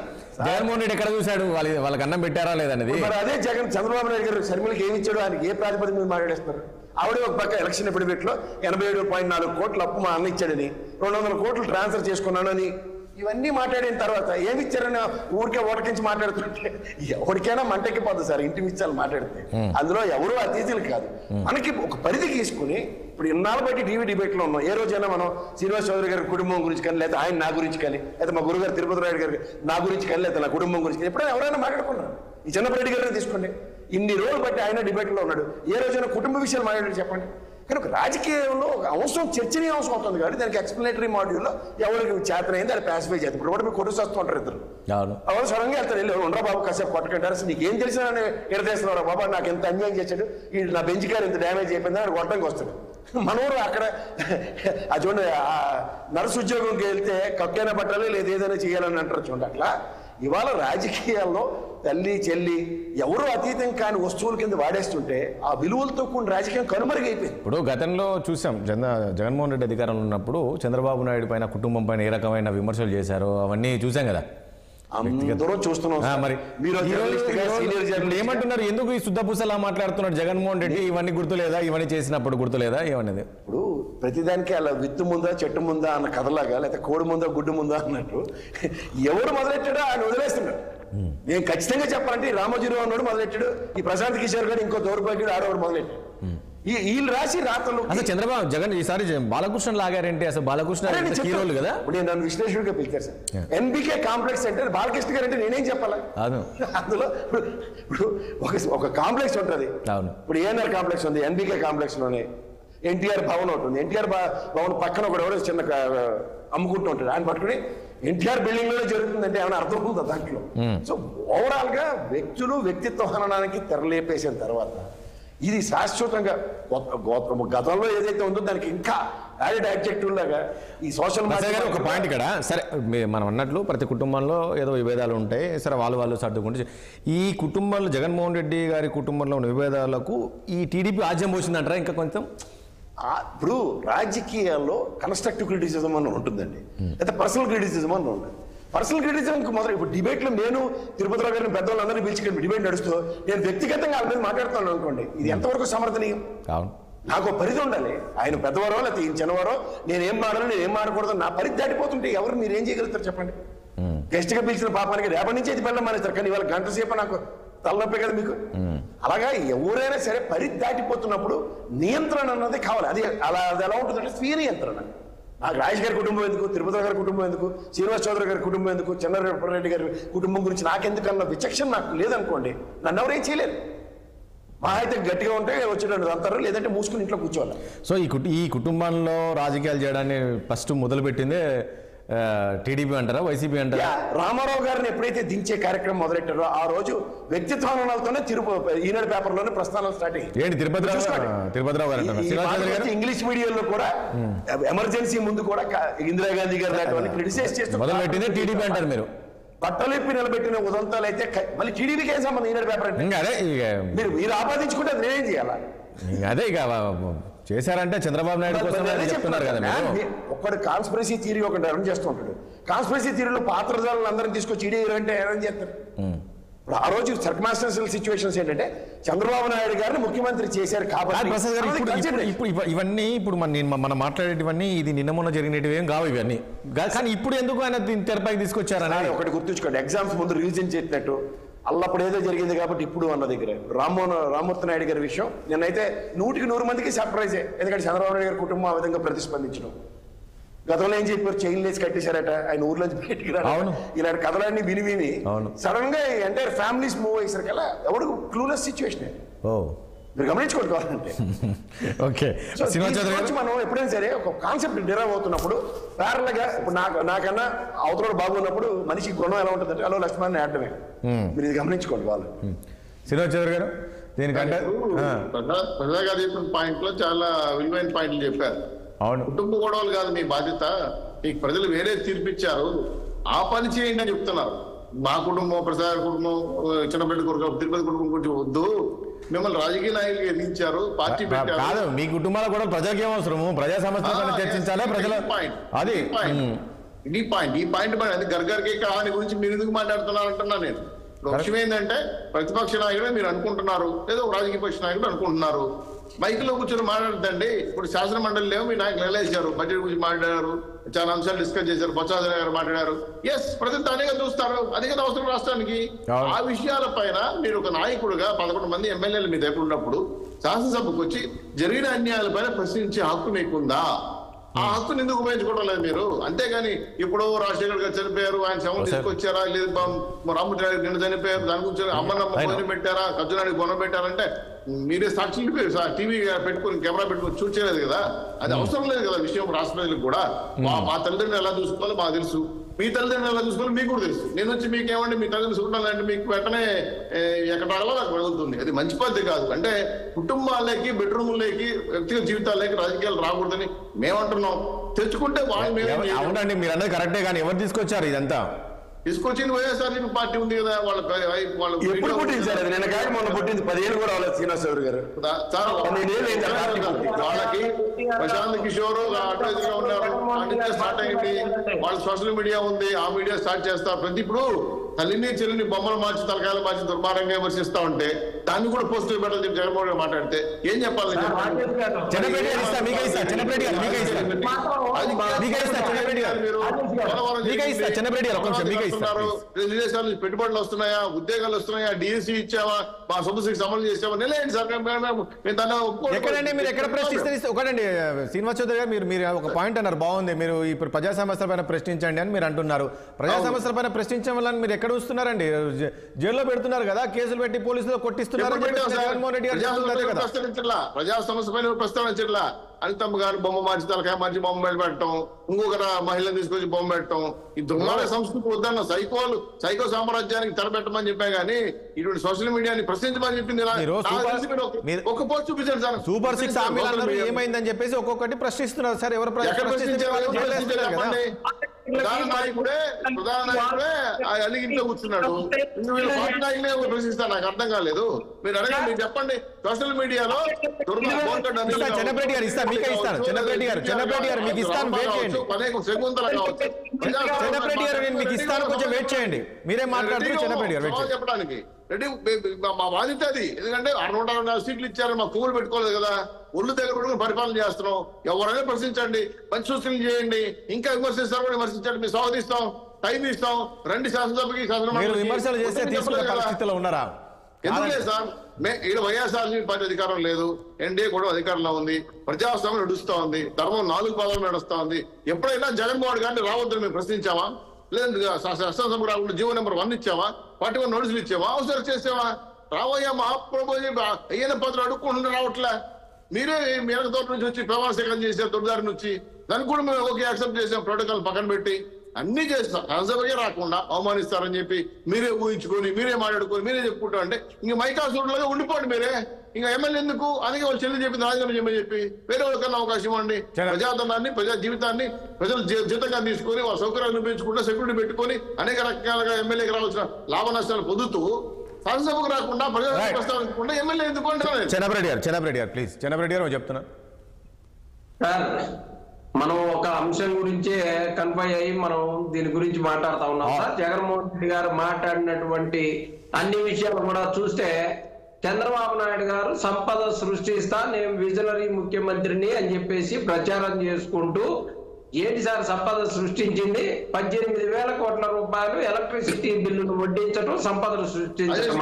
జగన్మోహన్ రెడ్డి ఎక్కడ చూశాడు, వాళ్ళకి అన్నం పెట్టారా లేదనేది? మరి అదే జగన్ చంద్రబాబు నాయుడు గారు షర్మిలకి ఏమి ఇచ్చాడు, ఆయనకి ఏ ప్రాతిపదిక మీద మాట్లాడేస్తున్నారు? ఆవిడ ఒక పక్క ఎలక్షన్ ఎఫిడవిట్లో 87.4 కోట్ల అప్పు మా అన్న ఇచ్చాడని, 200 కోట్లు ట్రాన్స్ఫర్ చేసుకున్నానని ఇవన్నీ మాట్లాడిన తర్వాత ఏమి ఇచ్చారని ఊరికే ఓటకించి మాట్లాడుతుంటే ఎవరికైనా మంటకి పోతుంది సార్ ఇంటి విషయాలు మాట్లాడితే. అందులో ఎవరు అతిథులు కాదు. మనకి ఒక పరిధి తీసుకుని ఇప్పుడు ఇన్నాళ్ళు బట్టి టీవీ డిబేట్లో ఉన్నాం. ఏ రోజైనా మనం శ్రీనివాస్ చౌదరి గారి కుటుంబం గురించి కానీ, లేదా ఆయన నా గురించి కానీ, లేదా మా గురుగారు తిరుపతిరాయుడు గారి నా గురించి కానీ, లేదా నా కుటుంబం గురించి కానీ ఎప్పుడైనా ఎవరైనా మాట్లాడుకున్నారు? ఈ చిన్నపరెడ్డి గారిని తీసుకోండి, ఇన్ని రోజులు బట్టి ఆయన డిబేట్లో ఉన్నాడు. ఏ రోజైనా కుటుంబ విషయాలు మాట్లాడారు చెప్పండి? కానీ ఒక రాజకీయంలో ఒక అంశం చర్చనీయాంశం అవుతుంది కాబట్టి దానికి ఎక్స్ప్లెనేటరీ మాడ్యూల్లో ఎవరికి చేతనైంది అది పాసిఫై చేస్తారు. ఇప్పుడు కూడా మీరు కొట్టుకు వస్తూ ఉంటారు ఇద్దరు, ఎవరు సడన్గా వెళ్తారు, వెళ్ళి ఉండరా బాబు కాసేపు కొట్టకంటారు. అసలు నీకు ఏం తెలిసినా ఎడదేస్తున్నారు బాబా, నాకు ఎంత అన్యాయం చేశాడు, ఈ నా బెంచ్ కారు ఎంత డ్యామేజ్ అయిపోయిందని ఆయన కొట్టడానికి వస్తాడు. మనోరు అక్కడ అది చూడండి, నర్సు ఉద్యోగంకి వెళ్తే కక్కైనా పట్టాలి లేదా ఏదైనా చేయాలని అంటారు చూడండి. అట్లా ఇవాళ రాజకీయాల్లో తల్లి చెల్లి ఎవరు అతీతం కాని వస్తువుల కింద వాడేస్తుంటే ఆ విలువలతో కూడిన రాజకీయం కనుమరుగైపోయింది. ఇప్పుడు గతంలో చూసాం జగన్మోహన్ రెడ్డి అధికారంలో ఉన్నప్పుడు చంద్రబాబు నాయుడు పైన కుటుంబం పైన ఏ రకమైన విమర్శలు చేశారో అవన్నీ చూసాం కదా. అందరూ చూస్తున్నాం. మరి మీరు ఏమంటున్నారు? ఎందుకు ఈ శుద్ధపూసలా మాట్లాడుతున్నాడు జగన్మోహన్ రెడ్డి? ఇవన్నీ గుర్తులేదా? ఇవన్నీ చేసినప్పుడు గుర్తులేదా? ఏమనేది ఇప్పుడు ప్రతిదానికి అలా విత్తు ముందా చెట్టు ముందా అన్న కథలాగా, లేకపోతే కోడి ముందా గుడ్డు ముందా అన్నట్టు ఎవరు మొదలెట్టాడో ఆయన వదిలేస్తున్నాడు. నేను ఖచ్చితంగా చెప్పాలంటే రామోజీరావు అన్నాడు మొదలెట్టాడు, ఈ ప్రశాంత్ కిషోర్ గారు ఇంకో దౌర్భాగ్యుడు ఆడవాడు మొదలెట్టాడు. వీళ్ళు రాసి రాతలు అసలు చంద్రబాబు జగన్ ఈసారి బాలకృష్ణ లాగారంటే అసలు బాలకృష్ణ హీరోలు కదా. ఇప్పుడు నేను నన్ను విశ్లేషకుడిగా పిలిచారు సార్. ఎన్బికే కాంప్లెక్స్ అంటే బాలకృష్ణ గారు అంటే నేనేం చెప్పాలా? అందులో ఇప్పుడు ఒక కాంప్లెక్స్ ఉంటుంది. ఇప్పుడు ఏఎన్ఆర్ కాంప్లెక్స్ ఉంది, ఎన్బికే కాంప్లెక్స్ లోనే ఎన్టీఆర్ భవన్ ఒకటి ఉంది. ఎన్టీఆర్ భవన్ పక్కన ఒకటి ఎవరో చిన్న అమ్ముకుంటూ ఉంటాడు, ఆయన పట్టుకుని ఎన్టీఆర్ బిల్డింగ్ లోనే జరుగుతుందంటే ఏమైనా అర్థం ఉందా దాంట్లో? సో ఓవరాల్ గా వ్యక్తులు వ్యక్తిత్వ హననానికి తెరలేపేసిన తర్వాత ఇది శాశ్వతంగా గతంలో ఏదైతే ఉందో దానికి ఇంకా యాడెడ్ అడ్జెక్టివ్ లాగా ఈ సోషల్ మీడియా ఒక పాయింట్ ఇక్కడ. సరే మనం అన్నట్లు ప్రతి కుటుంబంలో ఏదో విభేదాలు ఉంటాయి, సరే వాళ్ళు సర్దుకుంటే ఈ కుటుంబంలో జగన్మోహన్ రెడ్డి గారి కుటుంబంలో ఉన్న విభేదాలకు ఈ టీడీపీ ఆజ్యం పోసిందంటారా? ఇంకా కొంచెం ఇప్పుడు రాజకీయాల్లో కన్స్ట్రక్టివ్ క్రిటిసిజం అని ఉంటుందండి, లేదా పర్సనల్ క్రిటిసిజం అని ఉంటుంది. పర్సనల్ క్రిటిసిజం మొదలు ఇప్పుడు డిబేట్లో నేను తిరుపతిరావు గారిని పెద్దవాళ్ళందరినీ పిలిచి డిబేట్ నడుస్తూ నేను వ్యక్తిగతంగా వాళ్ళ మీద మాట్లాడుతున్నాను అనుకోండి, ఇది ఎంతవరకు సమర్థనీయం? నాకు పరిధి ఉండాలి. ఆయన పెద్దవారో లేకపోతే ఈయన చిన్నవారో నేనేం మాడాలి నేనేం మాడకూడదు నా పరిధి దాటిపోతుంటే ఎవరు మీరేం చేయగలుగుతారు చెప్పండి? గెస్ట్గా పిలిచిన పాపానికి రేపటి నుంచి అయితే వెళ్ళడం మానేస్తారు, కానీ ఇవాళ గంట సేపు నాకు తలనొప్పే కదా మీకు. అలాగా ఎవరైనా సరే పరిధి దాటిపోతున్నప్పుడు నియంత్రణ అన్నది కావాలి. అది ఎలా ఉంటుందంటే స్వీయ నియంత్రణ. నాకు రాజేష్ గారి కుటుంబం ఎందుకు, తిరుపతి గారి కుటుంబం ఎందుకు, శ్రీనివాస్ చౌదరి గారి కుటుంబం ఎందుకు, చంద్రరెడ్డి గారి కుటుంబం గురించి నాకెందుకన్న విచక్షణ నాకు లేదనుకోండి, నన్ను ఎవరేం చేయలేరు. మా అయితే గట్టిగా ఉంటే వచ్చేటట్టు అంటారు, లేదంటే మూసుకుని ఇంట్లో కూర్చోవాలి. సో ఈ కుటుంబంలో రాజకీయాలు చేయడాన్ని ఫస్ట్ మొదలుపెట్టిందే టీడీపీ అంటారా, వైసీపీ అంటారా? రామారావు గారిని ఎప్పుడైతే దించే కార్యక్రమం మొదలెట్టారో ఆ రోజు వ్యక్తిత్వాలతోనే ఈనాడు పేపర్లోనే ప్రస్థానం స్టార్ట్ అయ్యింది. ఏంటి తిరుపతిరావు గారు ఇంగ్లీష్ మీడియంలో కూడా ఎమర్జెన్సీ ముందు కూడా ఇందిరాగాంధీ గారు క్రిటిసైజ్ చేస్తూ మొదలుపెట్టిందే టీడీపీ అంటారు మీరు. పట్టలిప్పి నిలబెట్టిన ఉదంతాలు అయితే మళ్ళీ టీడీపీకి ఏం సంబంధం? ఈనాడు పేపర్ అంటే మీరు ఆపాదించుకుంటే నేనేం చేయాలా? అదే ఇక చేశారంటే చంద్రబాబు నాయుడు కోసం చెప్తున్నారు కదా మీరు. ఒక్కడు కాన్స్పిరసీ థియరీ ఒకటి రన్ చేస్తూ ఉంటాడు. కాన్స్పిరసీ థియరీలో పాత్రధారులను అందరినీ తీసుకొచ్చి ఈడీ అంటే ఏమని చేస్తారు? ఇప్పుడు ఆ రోజు సర్కమ్స్టాన్షియల్ సిచ్యువేషన్స్ ఏంటంటే చంద్రబాబు నాయుడు గారిని ముఖ్యమంత్రి చేశారు కాబట్టి ఇవన్నీ ఇప్పుడు మనం మాట్లాడేటివన్నీ ఇది నిన్న మొన్న జరిగినవి ఏం కావు ఇవన్నీ. కానీ ఇప్పుడు ఎందుకు ఆయన దీన్ని తెరపైకి తీసుకొచ్చారని ఒకటి గుర్తుంచుకోండి. ఎగ్జామ్స్ ముందు రివిజన్ చేసినట్టు అల్లప్పుడు ఏదో జరిగింది కాబట్టి ఇప్పుడు అన్న దగ్గర రామ్మూర్తి నాయుడు గారి విషయం నిన్నైతే 100కి 100 మందికి సర్ప్రైజే. ఎందుకంటే చంద్రబాబు నాయుడు గారి కుటుంబం ఆ విధంగా ప్రతిస్పందించడం. గతంలో ఏం చెప్పారు, చైన్ లేసి కట్టేశారట, ఆయన ఊర్లోంచి బయటికి రావడం, ఇలాంటి కథలన్నీ విని సడన్ గా ఎంటైర్ ఫ్యామిలీస్ మూవ్ అయ్యేసరికల్లా ఎవడు క్లూలెస్ సిచ్యువేషన్. మీరు గమనించుకోండి కావాలంటే. ఓకే, మనం ఎప్పుడైనా సరే ఒక కాన్సెప్ట్ డిరైవ్ అవుతున్నప్పుడు ప్యారల్ గా ఇప్పుడు నాకన్నా అవతల బాగున్నప్పుడు మనిషి గుణం ఎలా ఉంటుందంటే అలో లక్ష్మణ్ ఆడటమే. మీరు ఇది గమనించుకోండి. వాళ్ళు శ్రీనివాస్ చౌదరి గారు దీనికంటే ప్రజా చెప్పిన పాయింట్ లో చాలా విలువైన పాయింట్లు చెప్పారు. అవును, కుటుంబ గొడవలు కాదు మీ బాధ్యత, మీకు ప్రజలు వేరే తీర్పిచ్చారు, ఆ పని చేయండి అని చెప్తున్నారు. మా కుటుంబం, ప్రసాద్ కుటుంబం, చిన్నపల్లి కుటుంబం, తిరుపతి కుటుంబం గురించి వద్దు. మిమ్మల్ని రాజకీయ నాయకులు ఎదించారు, పార్టీ కాదు, మీ కుటుంబాలు కూడా ప్రజలకి ఏమవసరము, ప్రజా సమస్యలను చర్చించాలి. ప్రజల అది ఈ పాయింట్ అది గర్గర్కి కహాని గురించి మీరు ఎందుకు మాట్లాడుతున్నారంటున్నా నేను. విషయం ఏంటంటే ప్రతిపక్ష నాయకుడే మీరు అనుకుంటున్నారు, లేదా రాజకీయ పక్ష నాయకుడు అనుకుంటున్నారు. మైకులో కూర్చొని మాట్లాడద్దండి. ఇప్పుడు శాసన మండలిలో మీ నాయకులు నిలవేశారు, బడ్జెట్ గురించి మాట్లాడారు, చాలా అంశాలు డిస్కస్ చేశారు, బొత్స గారు మాట్లాడారు. ఎస్, ప్రజలు దానిగా చూస్తారు, అది కదా అవసరం రాష్ట్రానికి. ఆ విషయాల పైన మీరు ఒక నాయకుడుగా 11 మంది ఎమ్మెల్యేలు మీ దగ్గర ఉన్నప్పుడు శాసనసభకు వచ్చి జరిగిన అన్యాయాలపైన ప్రశ్నించే హక్కు మీకుందా? ఆ హక్కును ఎందుకు ఉపయోగించుకోవడం లేదు మీరు? అంతేగాని ఇప్పుడు రాజశేఖర్ గారు చనిపోయారు, ఆయన శవం తీసుకొచ్చారా, లేదు రామచంద్ర నిన్న చనిపోయారు, దాని గురించి అమ్మనమ్మ భోజనం పెట్టారా, కజ్జునాడికి గొడవ పెట్టారంటే మీరే సాక్షులు టీవీ పెట్టుకుని కెమెరా పెట్టుకుని చూడలేదు కదా. అది అవసరం లేదు కదా విషయం రాష్ట్ర ప్రజలకు కూడా. మా తల్లిదండ్రులు ఎలా చూసుకోవాలో మాకు తెలుసు, మీ తల్లిదండ్రులు ఎలా చూసుకోవాలో మీకు కూడా తెలుసు. నేను వచ్చి మీకేమంటే మీ తల్లిదండ్రులు చూడాలంటే మీకు వెంటనే ఎక్కడ నాకు వెళ్తుంది. అది మంచి పద్ధతి కాదు. అంటే కుటుంబాలకి, బెడ్రూమ్లకి, వ్యక్తిగత జీవితాలకి రాజకీయాలు రాకూడదని మేమంటున్నాం. తెచ్చుకుంటే అవునండి, మీరు అన్నది కరెక్టే, కానీ ఎవరు తీసుకొచ్చారు ఇదంతా? తీసుకొచ్చింది వైఎస్ఆర్సీపీ పార్టీ ఉంది కదా. ఎప్పుడు పుట్టింది సార్ అది? నిన్న కాక మొన్న పుట్టింది, 10 ఏళ్ళు కూడా అవ్వలేదు శ్రీనివాస్ చౌదరి గారు. వాళ్ళకి ప్రశాంత్ కిషోర్ అడ్వైజర్ గా ఉన్నారు, స్టార్ట్ అయింది. వాళ్ళ సోషల్ మీడియా ఉంది, ఆ మీడియా స్టార్ట్ చేస్తారు. ప్రతి ఇప్పుడు తల్లిని చెల్లిని బొమ్మలు మార్చి తలకాయలు మార్చి దుర్మార్గంగా విమర్శిస్తా ఉంటే దాన్ని కూడా పోస్టులు పెట్టాలని చెప్పి జగన్మోహన్ గారు మాట్లాడితే ఏం చెప్పాలి? విదేశాల నుంచి పెట్టుబడులు వస్తున్నాయా, ఉద్యోగాలు వస్తున్నాయా, డిఎస్సీ ఇచ్చావా, మా సమస్యకి అమలు చేసావా? నిలయండి సార్. ఎక్కడండి మీరు ఎక్కడ ప్రశ్నిస్తే ఒకటండి శ్రీనివాస్ చౌదరి గారు, మీరు ఒక పాయింట్ అన్నారు, బాగుంది. మీరు ఇప్పుడు ప్రజా సమస్యల పైన ప్రశ్నించండి అని మీరు అంటున్నారు. ప్రజా సమస్యల పైన ప్రశ్నించడం వల్ల మీరు ఎక్కడ చూస్తున్నారండి? జైల్లో పెడుతున్నారు కదా, కేసులు పెట్టి పోలీసులు కొట్టిస్తున్నారు. జగన్మోహన్ రెడ్డి గారు ప్రజా సమస్య పైన ప్రస్తావించట్లా. అనితమ్మ గారు బొమ్మ మార్చి తలకాయ మార్చి బొమ్మ పెట్టడం, ఇంకొక మహిళను తీసుకొచ్చి బొమ్మ పెట్టడం, ఈ దుర్మార్గ సంస్కృతి వద్దన్న సైకో సామ్రాజ్యానికి తెరపెట్టమని చెప్పా గానీ ఇటువంటి సోషల్ మీడియాని ప్రశ్నించమని చెప్పింది ఒక పోస్ట్ చూపించారు సార్. సూపర్ 6 హామీలు ఏమైందని చెప్పేసి ఒక్కొక్కటి ప్రశ్నిస్తున్నారు సార్. ఎవరు ప్రధాన నాయకుడే అలిగింట్లో కూర్చున్నాడు. వీళ్ళు పార్టీ నాయకులే ప్రశ్నిస్తారు. నాకు అర్థం కాలేదు. మీరు అడగండి, మీరు చెప్పండి. సోషల్ మీడియాలో చెన్నపరెడ్డి గారు ఇస్తాను, మీకే ఇస్తాను. చెన్నపరెడ్డి గారు మీకు ఇస్తాను, వెయిట్ చేయండి. శకుంతల కావచ్చు, చెన్నపరెడ్డి గారు నేను మీకు ఇస్తాను, కొంచెం వెయిట్ చేయండి. మీరే మాట్లాడుతున్నారు. చెన్నపరెడ్డి గారు చెప్పడానికి రెడ్డి మా బాధ్యత అది. ఎందుకంటే 664 సీట్లు ఇచ్చారు, మా పువ్వులు పెట్టుకోలేదు కదా. ఒళ్ళు దగ్గర పెట్టుకుని పరిపాలన చేస్తున్నాం. ఎవరైనా ప్రశ్నించండి, మంచి సూచనలు చేయండి, ఇంకా విమర్శిస్తారు కూడా విమర్శించండి. మేము స్వాగతిస్తాం, టైం ఇస్తాం. రండి శాసనసభకి. విమర్శలు చేస్తే తీసుకునే పరిస్థితిలో ఉన్నారా? ఎందుకు లేదు సార్. ఇక్కడ వైఎస్ఆర్సీపీ పార్టీ అధికారం లేదు, ఎన్డీఏ కూడా అధికారంలో ఉంది, ప్రజాస్వామ్యం నడుస్తా ఉంది, ధర్మం 4 పాదాలు నడుస్తా ఉంది. ఎప్పుడైనా జగన్మోహన్ గారిని రావద్దని మేము ప్రశ్నించామా? లేదంటే శాసనసభకు రాకుండా జీవో నెంబర్ 1 ఇచ్చావా? 41 నోటీసులు ఇచ్చావా? అవసరం చేసావా? రావయ్యా మా అయ్యన పత్రం అడుక్కుంటుంటే రావట్లే. మీరే మేరకు తోట నుంచి వచ్చి ప్రమాణ స్వీకారం చేశారు, తొలిదారి నుంచి. దాన్ని కూడా మేము ఓకే యాక్సెప్ట్ చేసాం, ప్రోటోకాల్ పక్కన పెట్టి అన్ని చేస్తాం. శాసనసభకే రాకుండా అవమానిస్తారని చెప్పి మీరే ఊహించుకొని, మీరే మాట్లాడుకొని, మీరే చెప్పుకుంటా అంటే ఇంక మైకాసూరులాగా ఉండిపోండి మీరే. ఇంకా ఎమ్మెల్యే ఎందుకు? అందుకే వాళ్ళు చెల్లి చెప్పింది రాజీనామా చేయమని చెప్పి వేరే వాళ్ళకన్నా అవకాశం ఇవ్వండి. ప్రజాధనాన్ని, ప్రజా జీవితాన్ని ప్రజలు జీతంగా తీసుకొని వాళ్ళ సౌకర్యాలు పెంచుకుంటూ సెక్యూరిటీ పెట్టుకొని అనేక రకాలుగా ఎమ్మెల్యేకి రావాల్సిన లాభ నష్టాలు పొందుతూ శాసనసభకు రాకుండా ప్రజా ప్రస్తావించకుండా ఎమ్మెల్యే ఎందుకు అంటారు? చెన్నపరెడ్డి గారు ప్లీజ్. చెన్నపరెడ్డి గారు చెప్తున్నా సార్, మనం ఒక అంశం గురించే కన్ఫై అయ్యి మనం దీని గురించి మాట్లాడుతా ఉన్నాం సార్. జగన్మోహన్ రెడ్డి గారు మాట్లాడినటువంటి అన్ని విషయాలు కూడా చూస్తే చంద్రబాబు నాయుడు గారు సంపద సృష్టిస్తా, నేను విజనరీ ముఖ్యమంత్రిని అని చెప్పేసి ప్రచారం చేసుకుంటూ, ఏంటి సార్ సంపద సృష్టించింది? 18,000 కోట్ల రూపాయలు ఎలక్ట్రిసిటీ బిల్లును వడ్డించడం సంపదను సృష్టించడం.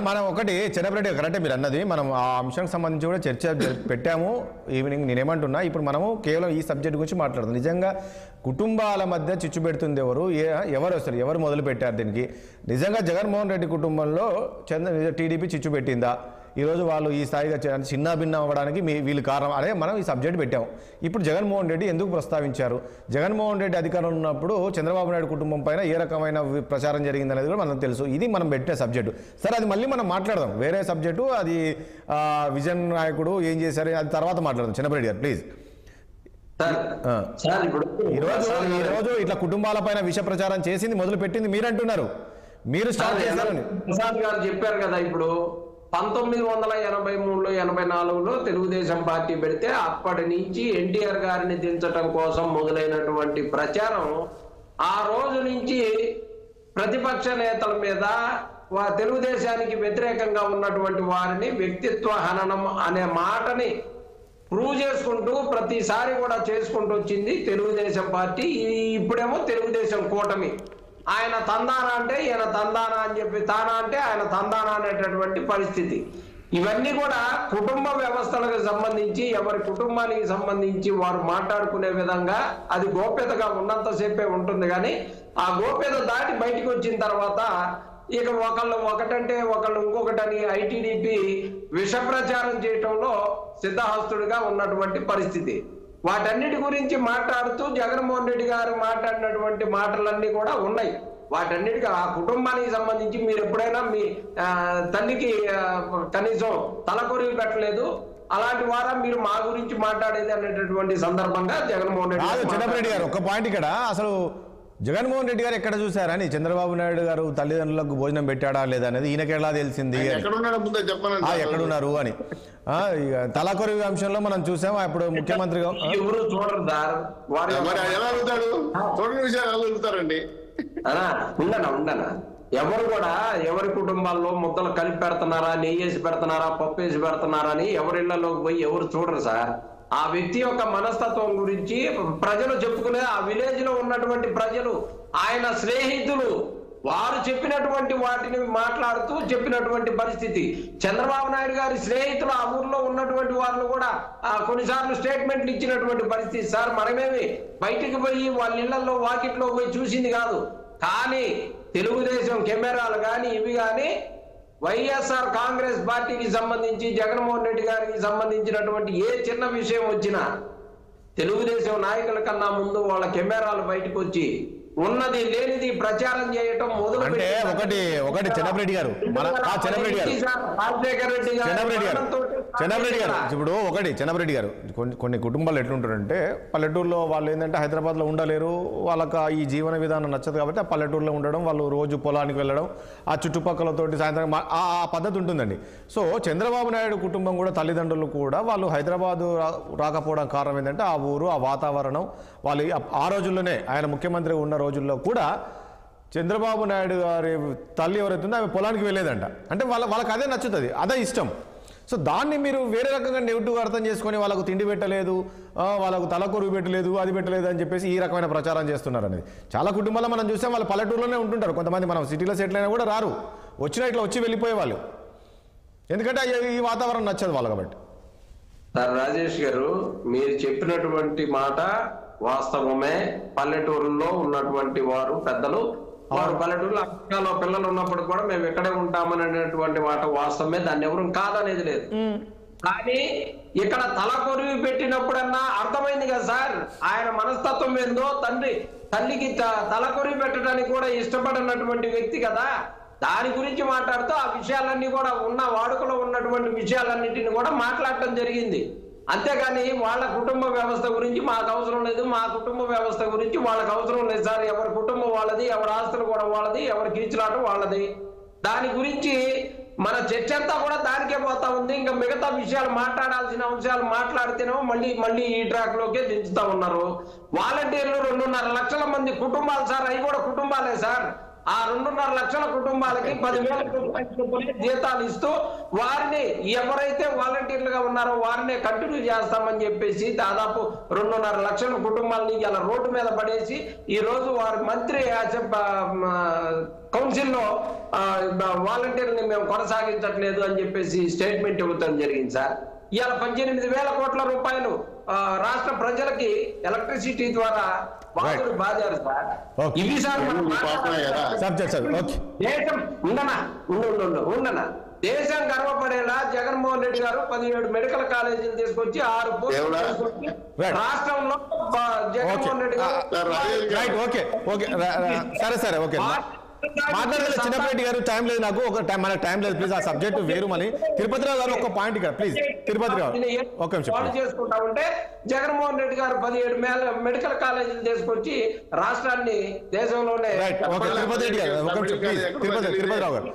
మనం ఒకటి చిన్నప్పటి కరెక్టే మీరు అన్నది, మనం ఆ అంశానికి సంబంధించి కూడా చర్చ పెట్టాము ఈవినింగ్. నేనేమంటున్నా, ఇప్పుడు మనము కేవలం ఈ సబ్జెక్ట్ గురించి మాట్లాడుతున్నాం. నిజంగా కుటుంబాల మధ్య చిచ్చు పెడుతుంది ఎవరు, ఎవరు వస్తారు, ఎవరు మొదలు పెట్టారు దీనికి? నిజంగా జగన్మోహన్ రెడ్డి కుటుంబంలో టీడీపీ చిచ్చు పెట్టిందా? ఈరోజు వాళ్ళు ఈ స్థాయిగా చిన్న భిన్నం అవ్వడానికి వీళ్ళు కారణం అనే మనం ఈ సబ్జెక్ట్ పెట్టాము. ఇప్పుడు జగన్మోహన్ రెడ్డి ఎందుకు ప్రస్తావించారు? జగన్మోహన్ రెడ్డి అధికారంలో ఉన్నప్పుడు చంద్రబాబు నాయుడు కుటుంబం పైన ఏ రకమైన ప్రచారం జరిగిందనేది కూడా మనకు తెలుసు. ఇది మనం పెట్టే సబ్జెక్టు. సరే, అది మళ్ళీ మనం మాట్లాడదాం, వేరే సబ్జెక్టు అది. విజన్ నాయకుడు ఏం చేశారు అది తర్వాత మాట్లాడదాం. చిన్నపరెడ్డి గారు ప్లీజ్. ఈరోజు ఇట్లా కుటుంబాల పైన విష ప్రచారం చేసింది మొదలు పెట్టింది మీరు అంటున్నారు, మీరు స్టార్ట్ చేశారని ప్రసాద్ గారు చెప్పారు కదా. ఇప్పుడు 1983లో 84లో తెలుగుదేశం పార్టీ పెడితే అప్పటి నుంచి ఎన్టీఆర్ గారిని దించడం కోసం మొదలైనటువంటి ప్రచారం ఆ రోజు నుంచి ప్రతిపక్ష నేతల మీద, తెలుగుదేశానికి వ్యతిరేకంగా ఉన్నటువంటి వారిని వ్యక్తిత్వ హననం అనే మాటని ప్రూవ్ చేసుకుంటూ ప్రతిసారి కూడా చేసుకుంటూ వచ్చింది తెలుగుదేశం పార్టీ. ఇప్పుడేమో తెలుగుదేశం కూటమి. ఆయన తందానా అంటే ఈయన తందానా అని చెప్పి, తానా అంటే ఆయన తందానా అనేటటువంటి పరిస్థితి. ఇవన్నీ కూడా కుటుంబ వ్యవస్థలకు సంబంధించి, ఎవరి కుటుంబానికి సంబంధించి వారు మాట్లాడుకునే విధంగా అది గోప్యతగా ఉన్నంతసేపే ఉంటుంది. కానీ ఆ గోప్యత దాటి బయటకు వచ్చిన తర్వాత ఇక ఒకళ్ళు ఒకటంటే ఒకళ్ళు ఇంకొకటని ఐటీడీపీ విష ప్రచారం చేయటంలో సిద్ధహస్తుడిగా ఉన్నటువంటి పరిస్థితి. వాటన్నిటి గురించి మాట్లాడుతూ జగన్మోహన్ రెడ్డి గారు మాట్లాడినటువంటి మాటలన్నీ కూడా ఉన్నాయి. వాటన్నిటికీ ఆ కుటుంబానికి సంబంధించి మీరు ఎప్పుడైనా మీ తల్లికి కనీసం తలకొరివి పెట్టలేదు, అలాంటి వారా మీరు మా గురించి మాట్లాడేది అనేటటువంటి సందర్భంగా జగన్మోహన్ రెడ్డి గారు ఒక పాయింట్ ఇక్కడ, అసలు జగన్మోహన్ రెడ్డి గారు ఎక్కడ చూసారని, చంద్రబాబు నాయుడు గారు తల్లిదండ్రులకు భోజనం పెట్టాడా లేదా అనేది ఈయనకి ఎలా తెలిసింది, ఎక్కడున్నారు అని. తలకొరివి అంశంలో మనం చూసాం. అప్పుడు ముఖ్యమంత్రిగా ఎవరు చూడరు సార్, ఉండనా ఎవరు కూడా ఎవరి కుటుంబాల్లో ముద్దలు కలిపి పెడుతున్నారా, నెయ్యి వేసి పెడుతున్నారా, పప్పు వేసి పెడుతున్నారా అని ఎవరిళ్లలోకి పోయి ఎవరు చూడరు సార్. ఆ వ్యక్తి యొక్క మనస్తత్వం గురించి ప్రజలు చెప్పుకునే, ఆ విలేజ్ లో ఉన్నటువంటి ప్రజలు, ఆయన స్నేహితులు, వారు చెప్పినటువంటి వాటిని మాట్లాడుతూ చెప్పినటువంటి పరిస్థితి. చంద్రబాబు నాయుడు గారి స్నేహితులు ఆ ఊర్లో ఉన్నటువంటి వాళ్ళు కూడా కొన్నిసార్లు స్టేట్మెంట్లు ఇచ్చినటువంటి పరిస్థితి సార్. మనమేమి బయటికి పోయి వాళ్ళ ఇళ్లలో వాకిట్లో పోయి చూసింది కాదు. కానీ తెలుగుదేశం కెమెరాలు కానీ ఇవి కానీ వైఎస్ఆర్ కాంగ్రెస్ పార్టీకి సంబంధించి, జగన్మోహన్ రెడ్డి గారికి సంబంధించినటువంటి ఏ చిన్న విషయం వచ్చినా తెలుగుదేశం నాయకుల కన్నా ముందు వాళ్ళ కెమెరాలు బయటకు వచ్చి ఉన్నది లేనిది ప్రచారం చేయటం మొదలు. అంటే ఒకటి చెన్నపరెడ్డి గారు ఇప్పుడు చెన్నపరెడ్డి గారు కొన్ని కుటుంబాలు ఎట్లుంటారంటే, పల్లెటూరులో వాళ్ళు ఏంటంటే హైదరాబాద్లో ఉండలేరు, వాళ్ళకి ఈ జీవన విధానం నచ్చదు కాబట్టి ఆ పల్లెటూరులో ఉండడం, వాళ్ళు రోజు పొలానికి వెళ్ళడం, ఆ చుట్టుపక్కలతోటి సాయంత్రం ఆ పద్ధతి ఉంటుందండి. సో చంద్రబాబు నాయుడు కుటుంబం కూడా, తల్లిదండ్రులు కూడా వాళ్ళు హైదరాబాదు రాకపోవడం కారణం ఏంటంటే ఆ ఊరు, ఆ వాతావరణం. వాళ్ళు ఆ రోజుల్లోనే ఆయన ముఖ్యమంత్రి ఉన్న రోజుల్లో కూడా చంద్రబాబు నాయుడు గారి తల్లి ఎవరైతుందో ఆమె పొలానికి వెళ్ళేదంట. అంటే వాళ్ళకి అదే నచ్చుతుంది, అదే ఇష్టం. సో దాన్ని మీరు వేరే రకంగా నెగిటివ్గా అర్థం చేసుకొని వాళ్ళకు తిండి పెట్టలేదు, వాళ్ళకు తలకొరువు పెట్టలేదు, అది పెట్టలేదు అని చెప్పేసి ఈ రకమైన ప్రచారం చేస్తున్నారు అనేది. చాలా కుటుంబాల్లో మనం చూసాం, వాళ్ళు పల్లెటూరులోనే ఉంటుంటారు. కొంతమంది మనం సిటీలో సెటిల్ అయినా కూడా రారు, వచ్చినా ఇట్లా వచ్చి వెళ్ళిపోయే వాళ్ళు, ఎందుకంటే ఈ వాతావరణం నచ్చదు వాళ్ళు కాబట్టి. సార్ రాజేష్ గారు, మీరు చెప్పినటువంటి మాట వాస్తవమే. పల్లెటూరులో ఉన్నటువంటి వారు పెద్దలు, వారు పల్లెటూరులో అమెరికాలో పిల్లలు ఉన్నప్పుడు కూడా మేము ఇక్కడే ఉంటామని అనేటువంటి మాట వాస్తవమే, దాన్ని ఎవరు కాదనేది లేదు. కానీ ఇక్కడ తలకొరివి పెట్టినప్పుడన్నా అర్థమైంది కదా సార్, ఆయన మనస్తత్వం ఏందో. తల్లికి తలకొరివి పెట్టడానికి కూడా ఇష్టపడినటువంటి వ్యక్తి కదా. దాని గురించి మాట్లాడుతూ ఆ విషయాలన్నీ కూడా ఉన్న వాడుకలో ఉన్నటువంటి విషయాలన్నింటినీ కూడా మాట్లాడటం జరిగింది. అంతేగాని వాళ్ళ కుటుంబ వ్యవస్థ గురించి మాకు అవసరం లేదు, మా కుటుంబ వ్యవస్థ గురించి వాళ్ళకి అవసరం లేదు సార్. ఎవరి కుటుంబం వాళ్ళది, ఎవరి ఆస్తులు కూడా వాళ్ళది, ఎవరి కీచులాట వాళ్ళది. దాని గురించి మన చర్చ అంతా కూడా దానికే పోతా ఉంది. ఇంకా మిగతా విషయాలు మాట్లాడాల్సిన అంశాలు మాట్లాడితేనేమో మళ్ళీ ఈ ట్రాక్ లోకే దించుతా ఉన్నారు. వాలంటీర్లు 2.5 లక్షల మంది కుటుంబాలు సార్, అవి కూడా కుటుంబాలే సార్. ఆ 2.5 లక్షల కుటుంబాలకి 10,000 రూపాయల జీతాలు ఇస్తూ వారిని ఎవరైతే వాలంటీర్లుగా ఉన్నారో వారినే కంటిన్యూ చేస్తామని చెప్పేసి దాదాపు 2.5 లక్షల కుటుంబాలని ఇలా రోడ్డు మీద పడేసి ఈ రోజు వారి మంత్రి కౌన్సిల్లో వాలంటీర్ని మేము కొనసాగించట్లేదు అని చెప్పేసి స్టేట్మెంట్ ఇవ్వడం జరిగింది సార్. ఇవాళ 18,000 కోట్ల రూపాయలు రాష్ట్ర ప్రజలకి ఎలక్ట్రిసిటీ ద్వారా బాధలు బాధారు సార్. ఇవి సార్ దేశం ఉండనా దేశం గర్వపడేలా జగన్మోహన్ రెడ్డి గారు 17 మెడికల్ కాలేజీలు తీసుకొచ్చి 6 పోస్టులు తీసుకొచ్చి రాష్ట్రంలో జగన్మోహన్ రెడ్డి గారు సరే ఓకే మాట్లాడలేదు. చిన్నప్పటి గారు టైం లేదు నాకు, మన టైం లేదు ప్లీజ్, ఆ సబ్జెక్ట్ వేరు. మళ్ళీ తిరుపతిరావు గారు ఒక పాయింట్ ఇక్కడ ప్లీజ్. తిరుపతిరావు ఒక నిమిషం చేసుకుంటా ఉంటే జగన్మోహన్ రెడ్డి గారు 17 మెడికల్ కాలేజీలు తీసుకొచ్చి రాష్ట్రాన్ని దేశంలోనే తిరుపతి గారు ఒక నిమిషం ప్లీజ్. తిరుపతిరావు గారు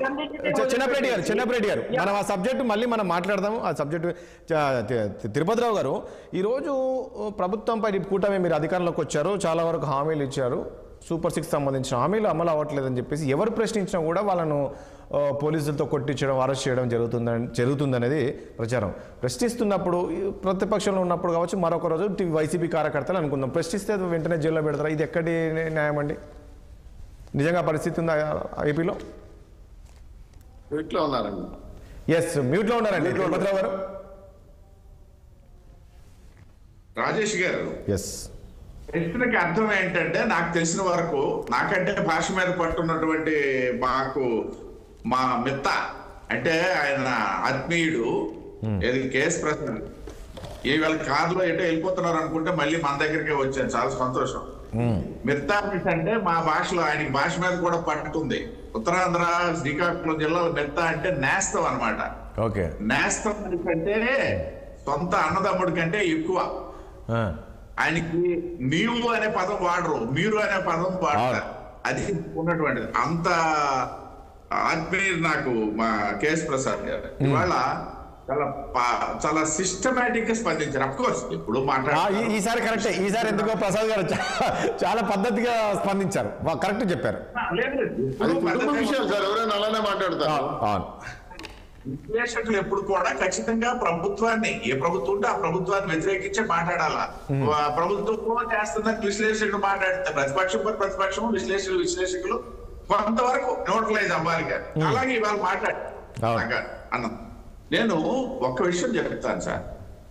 చిన్నప్పటి గారు మనం ఆ సబ్జెక్టు మళ్ళీ మనం మాట్లాడదాము. ఆ సబ్జెక్టు తిరుపతిరావు గారు, ఈరోజు ప్రభుత్వంపై కూటమి మీరు అధికారంలోకి వచ్చారు, చాలా వరకు హామీలు ఇచ్చారు, సూపర్ 6 సంబంధించిన హామీలు అమలు అవ్వట్లేదని చెప్పేసి ఎవరు ప్రశ్నించినా కూడా వాళ్ళను పోలీసులతో కొట్టించడం, అరెస్ట్ చేయడం జరుగుతుందనేది ప్రచారం. ప్రశ్నిస్తున్నప్పుడు ప్రతిపక్షంలో ఉన్నప్పుడు కావచ్చు, మరొక రోజు వైసీపీ కార్యకర్తలు అనుకుందాం, ప్రశ్నిస్తే వెంటనే జైల్లో పెడతారా? ఇది ఎక్కడి న్యాయం అండి? నిజంగా పరిస్థితి ఉందా ఏపీలో? మ్యూట్లో ఉన్నారండి. ఎస్, మ్యూట్లో ఉన్నారండి తిరుపతిరావు గారు. రాజేష్ గారు, ఎస్, ప్రశ్నకి అర్థం ఏంటంటే నాకు తెలిసిన వరకు, నాకంటే భాష మీద పట్టున్నటువంటి మా మిత్త అంటే ఆయన ఆత్మీయుడు ఏది కేఎస్ ప్రసాద్, ఈవేళ కారులో ఎటో వెళ్ళిపోతున్నారు అనుకుంటే మళ్ళీ మన దగ్గరికే వచ్చాను, చాలా సంతోషం. మిత్త అంటే మా భాషలో ఆయనకి భాష మీద కూడా పట్టుతుంది. ఉత్తరాంధ్ర శ్రీకాకుళం జిల్లాలో మిత్త అంటే నేస్తం అనమాట. నేస్తం అంటే సొంత అన్నదమ్ముడి కంటే ఎక్కువ. ఆయనకి నీవు అనే పదం వాడరు, మీరు అనే పదం వాడతారు. అది ఉన్నటువంటిది. అంత ఆత్మీయులు నాకు మా కేఎస్ ప్రసాద్ గారు. ఇవాళ చాలా సిస్టమేటిక్ గా స్పందించారు. అఫ్ కోర్స్ ఇప్పుడు ఈసారి కరెక్టే, ఈసారి ఎందుకో ప్రసాద్ గారు చాలా పద్ధతిగా స్పందించారు, కరెక్ట్ చెప్పారు. ఎవరైనా అలానే మాట్లాడతారు. విశ్లేషకులు ఎప్పుడు కూడా ఖచ్చితంగా ప్రభుత్వాన్ని, ఏ ప్రభుత్వం ఉంటే ఆ ప్రభుత్వాన్ని వ్యతిరేకించే మాట్లాడాలా. ప్రభుత్వం చేస్తుందని విశ్లేషకులు మాట్లాడితే ప్రతిపక్షం విశ్లేషకులు కొంతవరకు న్యూట్రలైజ్ అవ్వాలి. కానీ అలాగే ఇవాళ అన్న నేను ఒక్క విషయం చెప్తాను సార్.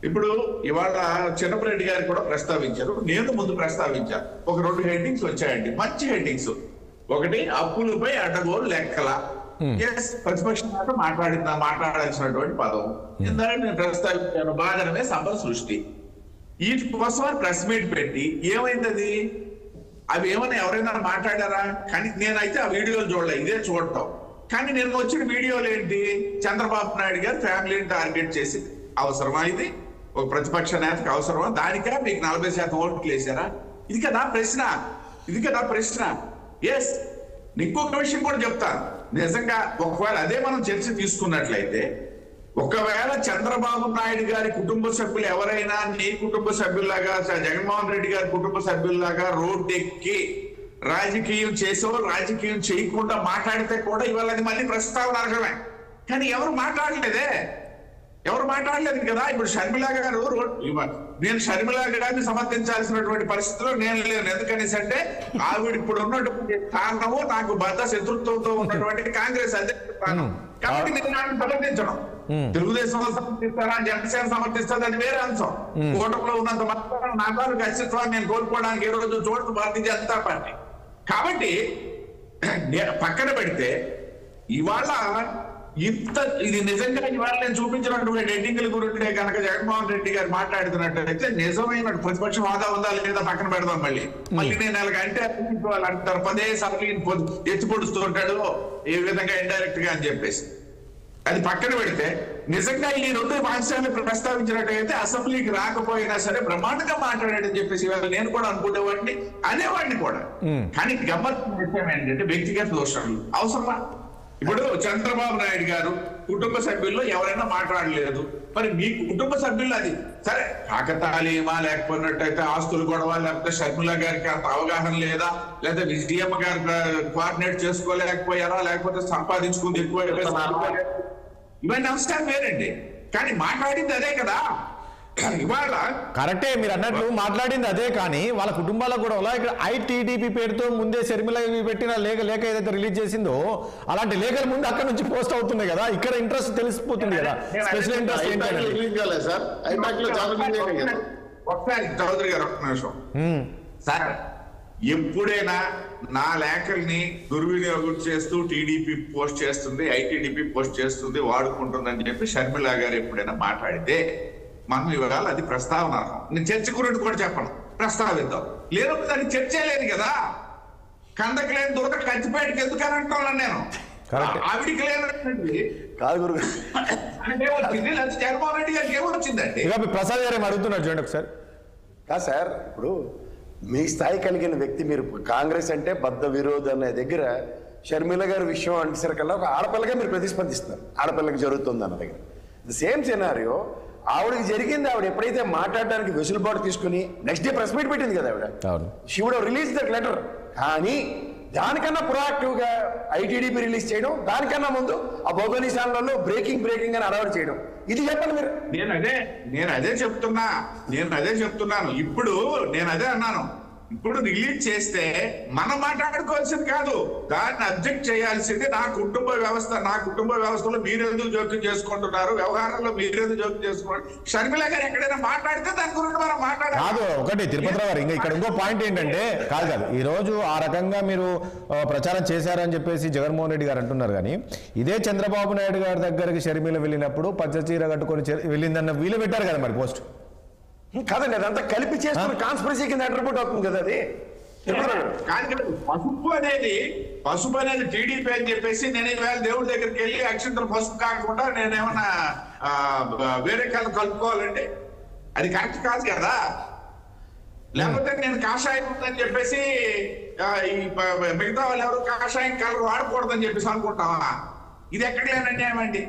ఇప్పుడు ఇవాళ చిన్నపరెడ్డి గారు కూడా ప్రస్తావించారు, నేను ముందు ప్రస్తావించాను. ఒక 2 హెడ్డింగ్స్ వచ్చాయండి, మంచి హెడ్డింగ్స్. ఒకటి అప్పులపై అడ్డగోలు లెక్కల. ప్రతిపక్షం మాట్లాడాల్సినటువంటి పదం ఇందాక నేను ప్రస్తావించాను, బాధనమే సంపద సృష్టి. వీటి కోసం ప్రెస్ మీట్ పెట్టి ఏమైంది అది? అవి ఏమైనా ఎవరైనా మాట్లాడారా? కానీ నేనైతే ఆ వీడియోలు చూడలే, ఇదే చూడటం. కానీ నేను వచ్చిన వీడియోలు ఏంటి? చంద్రబాబు నాయుడు గారు ఫ్యామిలీని టార్గెట్ చేసి, అవసరమా ఇది? ఒక ప్రతిపక్ష నేతకు అవసరమా? దానికా మీకు 40% ఓట్లు వేసారా? ఇది కదా ప్రశ్న. ఎస్, ఇంకొక విషయం కూడా చెప్తాను. నిజంగా ఒకవేళ అదే మనం చర్చ తీసుకున్నట్లయితే, ఒకవేళ చంద్రబాబు నాయుడు గారి కుటుంబ సభ్యులు ఎవరైనా నీ కుటుంబ సభ్యుల్లాగా, జగన్మోహన్ రెడ్డి గారి కుటుంబ సభ్యుల్లాగా రోడ్డు ఎక్కి రాజకీయం చేసో రాజకీయం చేయకుండా మాట్లాడితే కూడా ఇవాళ అది మళ్ళీ ప్రస్తావన అర్హమే. కానీ ఎవరు మాట్లాడలేదు కదా. ఇప్పుడు షర్మిలా గారు, నేను షర్మిలా గారిని సమర్థించాల్సినటువంటి పరిస్థితిలో నేను లేను. ఎందుకనేసి అంటే ఆవిడ ఇప్పుడు ఉన్నటువంటి కారణము నాకు బద్ద శత్రుత్వంతో ఉన్నటువంటి కాంగ్రెస్ అధ్యక్షుడు. కాబట్టి నేను ఆయన సమర్థించడం. తెలుగుదేశం సమర్థిస్తారా, జనసేన సమర్థిస్తారా, అది వేరే అంశం. కూటమిలో ఉన్నంత మాత్రం నా తాలూకు అస్తిత్వాన్ని నేను కోల్పోవడానికి ఏ రోజు చూడదు భారతీయ జనతా పార్టీ. కాబట్టి పక్కన పెడితే ఇవాళ ఇది నిజంగా ఇవాళ నేను చూపించినటువంటి హెడ్డింగ్ల గురించి కనుక జగన్మోహన్ రెడ్డి గారు మాట్లాడుతున్నట్టయితే నిజమైన ప్రతిపక్ష హోదా ఉందా లేదా పక్కన పెడదాం. మళ్ళీ నేను అలాగంటే వాళ్ళు అంటారు, పదే సార్లు ఎత్తి పొడుస్తూ ఉంటాడు ఏ విధంగా ఇండైరెక్ట్ గా అని చెప్పేసి. అది పక్కన పెడితే నిజంగా ఈ 2 అంశాలను ప్రస్తావించినట్టయితే అసెంబ్లీకి రాకపోయినా సరే బ్రహ్మాండంగా మాట్లాడాడని చెప్పేసి ఇవాళ నేను కూడా అనుకునేవాడిని, అనేవాడిని కూడా. కానీ గమ్మత్తు విషయం ఏంటంటే వ్యక్తిగత దోషాలు అవసరమా? ఇప్పుడు చంద్రబాబు నాయుడు గారు కుటుంబ సభ్యుల్లో ఎవరైనా మాట్లాడలేదు, మరి మీ కుటుంబ సభ్యులు అది సరే కాకతాళీయమా, లేకపోయినట్టయితే ఆస్తులు గొడవ, లేకపోతే షర్మిల గారికి అంత అవగాహన లేదా, లేదా విజయమ్మ గారు కోఆర్డినేట్ చేసుకోలేకపోయారా, లేకపోతే సంపాదించుకుంది ఎక్కువ, ఇవన్నీ అంశాలు వేరండి. కానీ మాట్లాడింది అదే కదా. ఇవాళ కరెక్టే మీరు అన్నట్లు మాట్లాడింది అదే, కానీ వాళ్ళ కుటుంబాల గొడవలో ఇక్కడ ఐటీడీపీ పేరుతో ముందే షర్మిల పెట్టిన లేఖ ఏదైతే రిలీజ్ చేసిందో అలాంటి లేఖల ముందు అక్కడ నుంచి పోస్ట్ అవుతున్నాయి కదా, ఇక్కడ ఇంట్రెస్ట్ తెలిసిపోతుంది కదా, స్పెషల్ ఇంట్రెస్ట్ ఏంటంటే సార్ ఒకసారి చౌదరి గారు ఒక్క నిమిషం సార్, ఎప్పుడైనా నా లేఖల్ని దుర్వినియోగం చేస్తూ టీడీపీ పోస్ట్ చేస్తుంది, ఐటీడీపీ పోస్ట్ చేస్తుంది, వాడుకుంటుందని చెప్పి షర్మిల గారు ఎప్పుడైనా మాట్లాడితే మనం ఇవాళ అది ప్రస్తావన, నేను చర్చ గురించి కూడా చెప్పను, ప్రస్తావిద్దాం. లేదు దాన్ని చర్చే లేదు కదా. కందకి లేని దొరక కంచిపేటకి ఎందుకని అంటున్నాను నేను, ఆవిడికి లేనటువంటి కాదు గురు అంటే వచ్చింది, లేదా జగన్మోహన్ రెడ్డి గారికి ఏమొచ్చిందండి. ప్రసాద్ గారు అడుగుతున్నారు చూడండి ఒకసారి. కాదు సార్, ఇప్పుడు మీ స్థాయి కలిగిన వ్యక్తి, మీరు కాంగ్రెస్ అంటే బద్ద విరోధి అనే దగ్గర షర్మిల గారి విషయం అంటేసరికల్లా ఒక ఆడపిల్లగా మీరు ప్రతిస్పందిస్తున్నారు, ఆడపిల్లకి జరుగుతుంది అన్న దగ్గర. ది సేమ్ సినారియో ఆవిడకి జరిగింది. ఆవిడ ఎప్పుడైతే మాట్లాడడానికి వెసులుబాటు తీసుకుని నెక్స్ట్ డే ప్రెస్ మీట్ పెట్టింది కదా ఆవిడ, she would have release that letter. కానీ దానికన్నా ప్రొయాక్టివ్ గా ఐటీడీపీ రిలీజ్ చేయడం, దానికన్నా ముందు ఆ భౌగోళిక ఛానల్లో బ్రేకింగ్ అని అలవాటు చేయడం, ఇది చెప్పండి మీరు. నేను అదే చెప్తున్నాను. ఇప్పుడు నేను అదే అన్నాను, ఇప్పుడు రిలీజ్ చేస్తే మనం మాట్లాడుకోవాల్సింది కాదు, దాన్ని అబ్జెక్ట్ చేయాల్సింది నా కుటుంబ వ్యవస్థలో మీరెందుకు జోక్యం చేసుకుంటున్నారు, వ్యవహారంలో మీరెందుకు జోక్యం చేసుకుంటారు. షర్మిల గారు ఎక్కడైనా మాట్లాడితే దాని గురించి మనం మాట్లాడాలి. కాదు ఒకటి తిరుపతిరావు గారు, ఇంకా ఇక్కడ ఇంకో పాయింట్ ఏంటంటే కాదు ఈ రోజు ఆ రకంగా మీరు ప్రచారం చేశారని చెప్పేసి జగన్మోహన్ రెడ్డి గారు అంటున్నారు, కానీ ఇదే చంద్రబాబు నాయుడు గారి దగ్గరికి షర్మిల వెళ్ళినప్పుడు పచ్చ చీర కట్టుకొని వెళ్ళిందన్న వీళ్ళు పెట్టారు కదా మరి పోస్ట్. కాదండి, అదంతా కలిపి చేస్తున్న కాన్స్పిరసీ కింద అట్రిబ్యూట్ అవుతుంది కదా అది. పసుపు అనేది టీడీపీ అని చెప్పేసి నేను ఈవేళ దేవుడి దగ్గరికి వెళ్ళి అక్షంతలు పసుపు కాకుండా నేనేమన్నా వేరే కలర్ కలుపుకోవాలండి, అది కరెక్ట్ కాదు కదా. లేకపోతే నేను కాషాయం ఉందని చెప్పేసి మిగతా వాళ్ళు ఎవరు కాషాయం కలర్ వాడకూడదని చెప్పేసి అనుకుంటావా? ఇది ఎక్కడ లేని అన్యాయం అండి,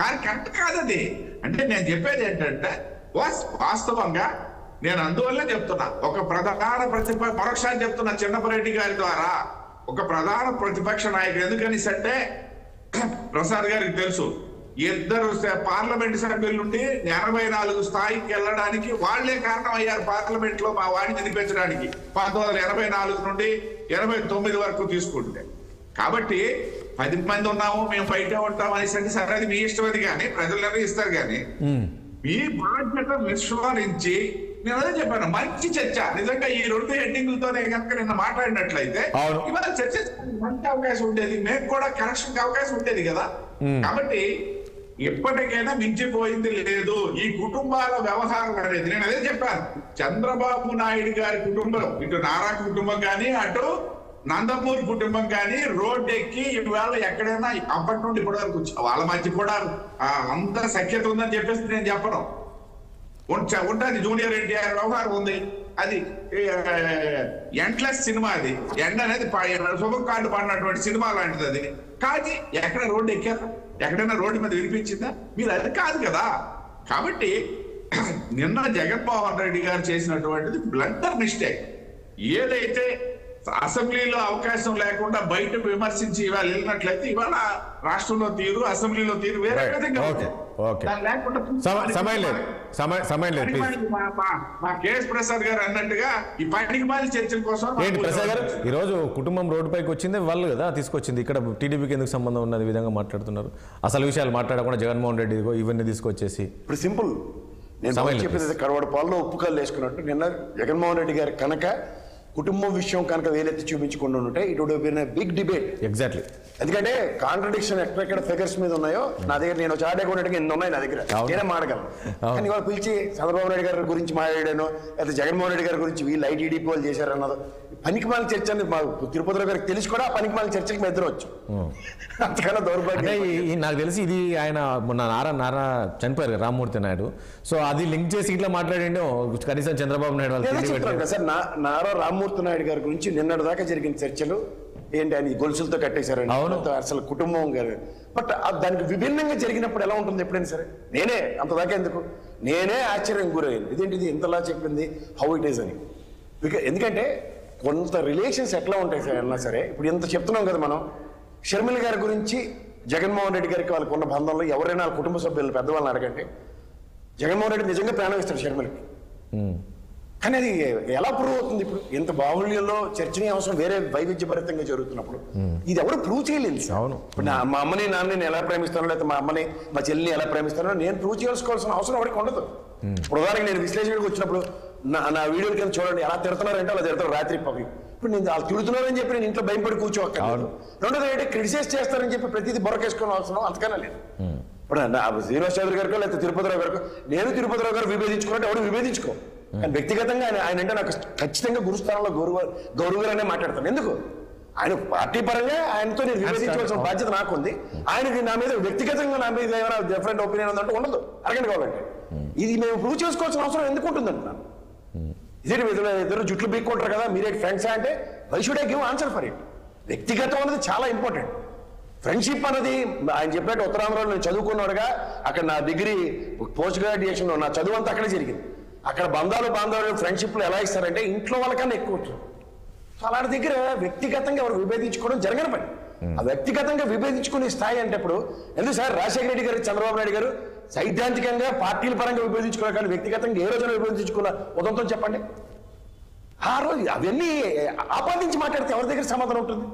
కానీ కరెక్ట్ కాదు అది. అంటే నేను చెప్పేది ఏంటంటే వాస్తవంగా నేను అందువల్ల చెప్తున్నా, ఒక ప్రధాన మరొకసారి చెప్తున్నా, చిన్నపరెడ్డి గారి ద్వారా ఒక ప్రధాన ప్రతిపక్ష నాయకుడు ఎందుకని అంటే ప్రసాద్ గారికి తెలుసు, ఇద్దరు పార్లమెంట్ సభ్యుల నుండి 84 స్థాయికి వెళ్ళడానికి వాళ్లే కారణం అయ్యారు. పార్లమెంట్ లో మా వాడిని వినిపించడానికి 1984 నుండి 89 వరకు తీసుకుంటే. కాబట్టి 10 మంది ఉన్నాము మేము బయటే ఉంటాం అనేసి సరే అది మీ ఇష్టం, అది కానీ ప్రజలు నిర్ణయిస్తారు. కానీ మీ బాధ్యత విస్మరించి నేను అదే చెప్పాను, మంచి చర్చ. నిజంగా ఈ 2 హెడ్డింగ్లతోనే కనుక నిన్న మాట్లాడినట్లయితే ఇవాళ చర్చ మంచి అవకాశం ఉండేది, మేము కూడా కరెక్షన్ అవకాశం ఉండేది కదా. కాబట్టి ఎప్పటికైనా మించిపోయింది లేదు ఈ కుటుంబాల వ్యవహారం అనేది. నేను అదే చెప్పాను, చంద్రబాబు నాయుడు గారి కుటుంబం, ఇటు నారా కుటుంబం కానీ అటు నందమూరి కుటుంబం కానీ రోడ్డు ఎక్కి ఇవాళ ఎక్కడైనా అప్పటి నుండి ఇప్పటి వరకు వాళ్ళ మధ్య కూడా అంత సఖ్యత ఉందని చెప్పేసి నేను చెప్పను. ఉంటుంది, జూనియర్ ఎన్టీఆర్ వ్యవహారం ఉంది, అది ఎండ్లెస్ సినిమా, అది ఎండ్ అనేది శుభం కార్డు పడినటువంటి సినిమా లాంటిది. అది కానీ ఎక్కడ రోడ్డు ఎక్కారు, ఎక్కడైనా రోడ్డు మీద వినిపించిందా? మీరు అది కాదు కదా. కాబట్టి నిన్న జగన్మోహన్ రెడ్డి గారు చేసినటువంటిది బ్లండర్ మిస్టేక్. ఏదైతే అసెంబ్లీలో అవకాశం లేకుండా బయట విమర్శించి ఇవాళ వెళ్ళినట్లయితే ఇవాళ రాష్ట్రంలో తీరు, అసెంబ్లీలో తీరు వేరే విధంగా సమయం లేదు. మా కేఎస్ ప్రసాద్ గారు అన్నట్టుగా ఈ పనికి మాలి చర్చల కోసం ఏంటి ప్రసాద్ గారు, ఈ రోజు కుటుంబం రోడ్డు పైకి వచ్చింది వాళ్ళు కదా తీసుకొచ్చింది, ఇక్కడ టీడీపీకి ఎందుకు సంబంధం ఉన్నది విధంగా మాట్లాడుతున్నారు. అసలు విషయాలు మాట్లాడకుండా జగన్మోహన్ రెడ్డి ఇవన్నీ తీసుకొచ్చేసి ఇప్పుడు సింపుల్ నేను చెప్పేది కరవాడు పాలలో ఉప్పు కళ్ళు వేసుకున్నట్టు. నిన్న జగన్మోహన్ రెడ్డి గారు కనుక కుటుంబం విషయం కనుక వేలెత్తి చూపించుకుంటూ ఉంటే it would been big debate. Exactly. ఎందుకంటే కాంట్రడిక్షన్ ఎక్కడెక్కడ ఫిగర్స్ మీద ఉన్నాయో నా దగ్గర, నేను చార్ట్ అకౌంట్ ఎన్ని ఉన్నాయి నా దగ్గర, నేనే మాడగలను. కానీ వాళ్ళు పిలిచి చంద్రబాబు నాయుడు గారి గురించి మాట్లాడాను, లేదా జగన్మోహన్ రెడ్డి గారి గురించి వీళ్ళు ఐటీడీపీ వాళ్ళు చేశారన్నది పనికిమాల చర్చ అని మా తిరుపతిరావు గారికి తెలిసి కూడా ఆ పనికిమాల చర్చకి మెద్దరవచ్చు. అంతకన్నా దౌర్భాగ్యం. నాకు తెలిసి ఇది ఆయన మొన్న నారా చనిపోయారు రామ్మూర్తి నాయుడు, సో అది లింక్ చేసి ఇట్లా మాట్లాడిండో కనీసం చంద్రబాబు నాయుడు వాళ్ళు సార్. నారా రామ్మూర్తి నాయుడు గారి గురించి నిన్నటి దాకా జరిగిన చర్చలు ఏంటి అని గొలుసులతో కట్టేశారని, అసలు కుటుంబం గారు. బట్ దానికి విభిన్నంగా జరిగినప్పుడు ఎలా ఉంటుంది ఎప్పుడైనా సరే? నేనే అంతదాకా ఎందుకు, నేనే ఆశ్చర్యం గురయ్యాను, ఇదేంటిది ఇంతలా చెప్పింది హౌ ఇట్ ఈస్ అని. ఎందుకంటే కొంత రిలేషన్స్ ఎట్లా ఉంటాయి సార్ అన్నా సరే. ఇప్పుడు ఇంత చెప్తున్నాం కదా మనం, షర్మిల గారి గురించి జగన్మోహన్ రెడ్డి గారికి వాళ్ళకు ఉన్న బంధంలో ఎవరైనా వాళ్ళ కుటుంబ సభ్యులు పెద్దవాళ్ళని అడగండి, జగన్మోహన్ రెడ్డి నిజంగా ప్రాణం ఇస్తాడు షర్మిలకి. కానీ అది ఎలా ప్రూవ్ అవుతుంది? ఇప్పుడు ఇంత బాహుళ్యంలో చర్చనీయాంశం వేరే వైవిధ్యభరితంగా జరుగుతున్నప్పుడు ఇది ఎవరు ప్రూవ్ చేయలేదు. అవును. ఇప్పుడు మా అమ్మని నాన్నని ఎలా ప్రేమిస్తానో, లేకపోతే మా అమ్మని మా చెల్లిని ఎలా ప్రేమిస్తానో నేను ప్రూవ్ చేసుకోవాల్సిన అవసరం ఎవరికి ఉండదు. ఇప్పుడు ఉదాహరణకి నేను విశ్లేషణకు వచ్చినప్పుడు నా వీడియోల కింద చూడండి ఎలా తిడుతున్నారంటే అలా తిడతారు రాత్రి పవి. ఇప్పుడు నేను వాళ్ళు తిడుతున్నారని చెప్పి నేను ఇంట్లో భయపడి కూర్చోక్కర్లేదు. రెండోది ఏంటంటే క్రిటిసైజ్ చేస్తారని చెప్పి ప్రతిదీ బొరకేసుకోవడం అవసరం అంతకన్నా లేదు. ఇప్పుడు శ్రీనివాస్ చౌదరి గారికో లేకపోతే తిరుపతిరావు గారికో, నేను తిరుపతిరావు గారు విభేదించుకున్నట్టు ఎవరు విభేదించుకో, కానీ వ్యక్తిగతంగా ఆయన అంటే నాకు ఖచ్చితంగా గురుస్థానంలో గౌరవగానే మాట్లాడతాను. ఎందుకు? ఆయన పార్టీ పరంగా ఆయనతో నేను విభేదించవలసిన బాధ్యత నాకు ఉంది. ఆయనకి నా మీద వ్యక్తిగతంగా నా మీద ఏమైనా డిఫరెంట్ ఒపీనియన్ ఉందంటే ఉండదు, అడగండి కావాలంటే. ఇది మేము ప్రూవ్ చేసుకోవాల్సిన అవసరం ఎందుకు ఉంటుంది అంటున్నాను. ఇదే ఇద్దరు జుట్లు బీక్కుంటారు కదా, మీరే ఫ్రెండ్స్ అంటే why should I give answer for it? వ్యక్తిగతం అనేది చాలా ఇంపార్టెంట్. ఫ్రెండ్షిప్ అనేది ఆయన చెప్పినట్టు ఉత్తరాంధ్రలో నేను చదువుకున్నాడుగా, అక్కడ నా డిగ్రీ పోస్ట్ గ్రాడ్యుయేషన్ నా చదువు అంతా అక్కడే జరిగింది. అక్కడ బాంధవ్యాలు ఫ్రెండ్షిప్లు ఎలా ఇస్తారంటే ఇంట్లో వాళ్ళకన్నా ఎక్కువ. సో అలాంటి దగ్గర వ్యక్తిగతంగా ఎవరు విభేదించుకోవడం జరగని పని. ఆ వ్యక్తిగతంగా విభేదించుకునే స్థాయి అంటే ఇప్పుడు ఎందుకు సార్ రాజశేఖర రెడ్డి గారు, చంద్రబాబు నాయుడు గారు సైద్ధాంతికంగా పార్టీల పరంగా విభేదించుకున్నారు, కానీ వ్యక్తిగతంగా ఏ రోజున విభేదించుకున్న ఉదంతం చెప్పండి. ఆ రోజు అవన్నీ ఆపాదించి మాట్లాడితే ఎవరి దగ్గర సమాధానం ఉంటుంది?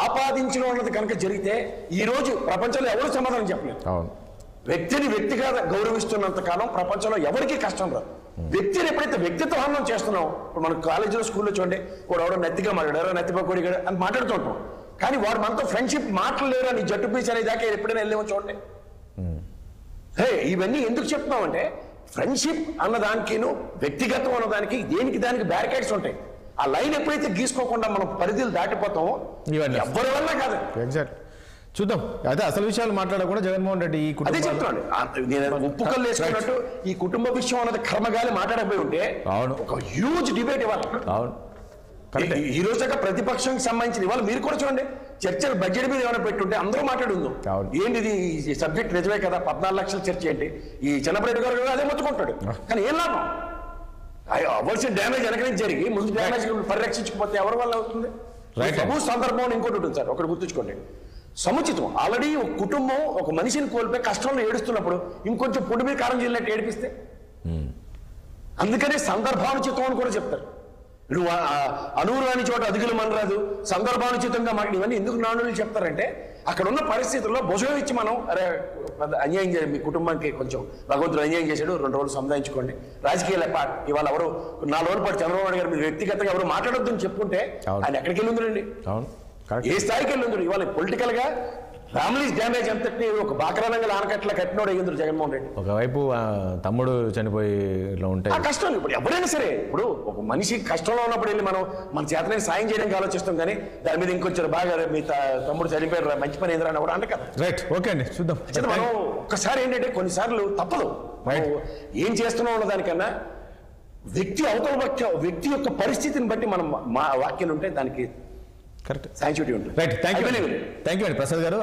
ఆపాదించడం అన్నది కనుక జరిగితే ఈ రోజు ప్రపంచంలో ఎవరు సమాధానం చెప్పలేదు. వ్యక్తిని వ్యక్తిగా గౌరవిస్తున్నంత కాలం ప్రపంచంలో ఎవరికి కష్టం రాదు. వ్యక్తిని ఎప్పుడైతే వ్యక్తిత్వ హననం చేస్తున్నాం, ఇప్పుడు మన కాలేజీలో స్కూల్లో చూడండి, వాడు ఎవడో నెత్తిగా మాట్లాడారో నెత్తిపకోడి అని మాట్లాడుతూ ఉంటాం, కానీ వాడు మనతో ఫ్రెండ్షిప్ మాట్లాడలేరు అని జట్టు పీస్ అనే దాకా ఎప్పుడైనా వెళ్ళేమో చూడండి. ఇవన్నీ ఎందుకు చెప్తున్నామంటే ఫ్రెండ్షిప్ అన్నదానికిను వ్యక్తిగతం అన్నదానికి దేనికి దానికి బ్యారికేడ్స్ ఉంటాయి. ఆ లైన్ ఎప్పుడైతే గీసుకోకుండా మనం పరిధులు దాటిపోతామో ఎవరి వల్ల కాదు. ఎగ్జాక్ట్. చూద్దాం. అదే అసలు విషయాలు మాట్లాడకుండా జగన్మోహన్ రెడ్డి ఈ అదే చెప్తున్నాను. నేను ఉప్పుకల్లు వేసుకున్నట్టు ఈ కుటుంబ విషయం అన్నది కర్మగాలి మాట్లాడకపోయి ఉంటే ఒక హ్యూజ్ డిబేట్ ఇవ్వాలి. అవును. ఈ రోజు ప్రతిపక్షానికి సంబంధించిన ఇవాళ మీరు కూడా చూడండి, చర్చలు బడ్జెట్ మీద ఏమైనా పెట్టుంటే అందరూ మాట్లాడుందో ఏంటిది ఈ సబ్జెక్ట్ నిజమే కదా, 14 లక్షల చర్చ ఏంటి, ఈ చిన్నపరెడ్డి గారు అదే మొత్తుకుంటాడు. కానీ ఏం లాభం? అవ్వాల్సిన డ్యామేజ్ వెనక జరిగి ముందు డ్యామేజ్ పరిరక్షించకపోతే ఎవరి వల్ల అవుతుంది? సందర్భం ఇంకోటి ఉంటుంది సార్, ఒకటి గుర్తుంచుకోండి. సముచితం. ఆల్రెడీ ఒక కుటుంబం ఒక మనిషిని కోల్పోయి కష్టంలో ఏడుస్తున్నప్పుడు ఇంకొంచెం పొడి మీద కారం జిల్లాట్టు ఏడిపిస్తే, అందుకనే సందర్భానుచితం అని కూడా చెప్తారు. నువ్వు అనురాని చోట అదుగులు మనరాదు, సందర్భానుచితంగా మాకు ఇవన్నీ ఎందుకు నానులు చెప్తారంటే అక్కడ ఉన్న పరిస్థితుల్లో భుజం ఇచ్చి మనం అరే అన్యాయం చేయాలి, మీ కుటుంబానికి కొంచెం భగవంతుడు అన్యాయం చేశాడు, 2 రోజులు సంధానించుకోండి. రాజకీయాల ఇవాళ ఎవరు 4 రోజుల పాటు చంద్రబాబు నాయుడు గారు మీరు వ్యక్తిగతంగా ఎవరు మాట్లాడొద్దు అని చెప్పుకుంటే ఆయన ఎక్కడికి వెళ్ళి ఉందండి, ఏ స్థాయికి వెళ్ళి ఉంది? ఇవాళ పొలిటికల్ గా ఫ్యామిలీస్ డ్యామేజ్ అంతటి ఒక బాకరానంగా ఆనకట్ల కట్టినోడు అయ్యింది జగన్మోహన్ రెడ్డి. ఒకవైపు తమ్ముడు చనిపోయి ఇట్లా ఉంటాయి కష్టం. ఇప్పుడు ఎవరైనా సరే, ఇప్పుడు ఒక మనిషి కష్టంలో ఉన్నప్పుడు వెళ్ళి మనం మన చేతనే సాయం చేయడానికి ఆలోచిస్తాం, కానీ దాని మీద ఇంకొంచెం బాగా మీ తమ్ముడు చనిపోయారు మంచి పని ఎదురా కూడా అంటే కదా. రైట్, ఓకే అండి, చూద్దాం. మనం ఒక్కసారి ఏంటంటే కొన్నిసార్లు తప్పదు, ఏం చేస్తున్నాం అన్న దానికన్నా వ్యక్తి అవతల వ్యక్తి యొక్క పరిస్థితిని బట్టి మనం మా వాక్యాలు ఉంటే దానికి కరెక్ట్ సాంక్చుటీ ఉంటుంది. రైట్, థ్యాంక్ యూ అండి ప్రసాద్ గారు,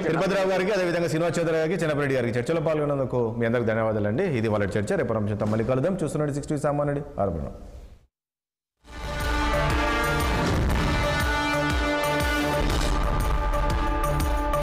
తిరుపతిరావు గారికి, అదేవిధంగా శ్రీనివాస్ చౌదరి గారికి, చిన్నపరెడ్డి గారికి చర్చలో పాల్గొన్నందుకు మీ అందరికి ధన్యవాదాలు అండి. ఇది వాళ్ళ చర్చ. రేపు మళ్ళీ కలుద్దాం. చూస్తున్నాడు 60 సామాన్యుడి ఆరోపణ.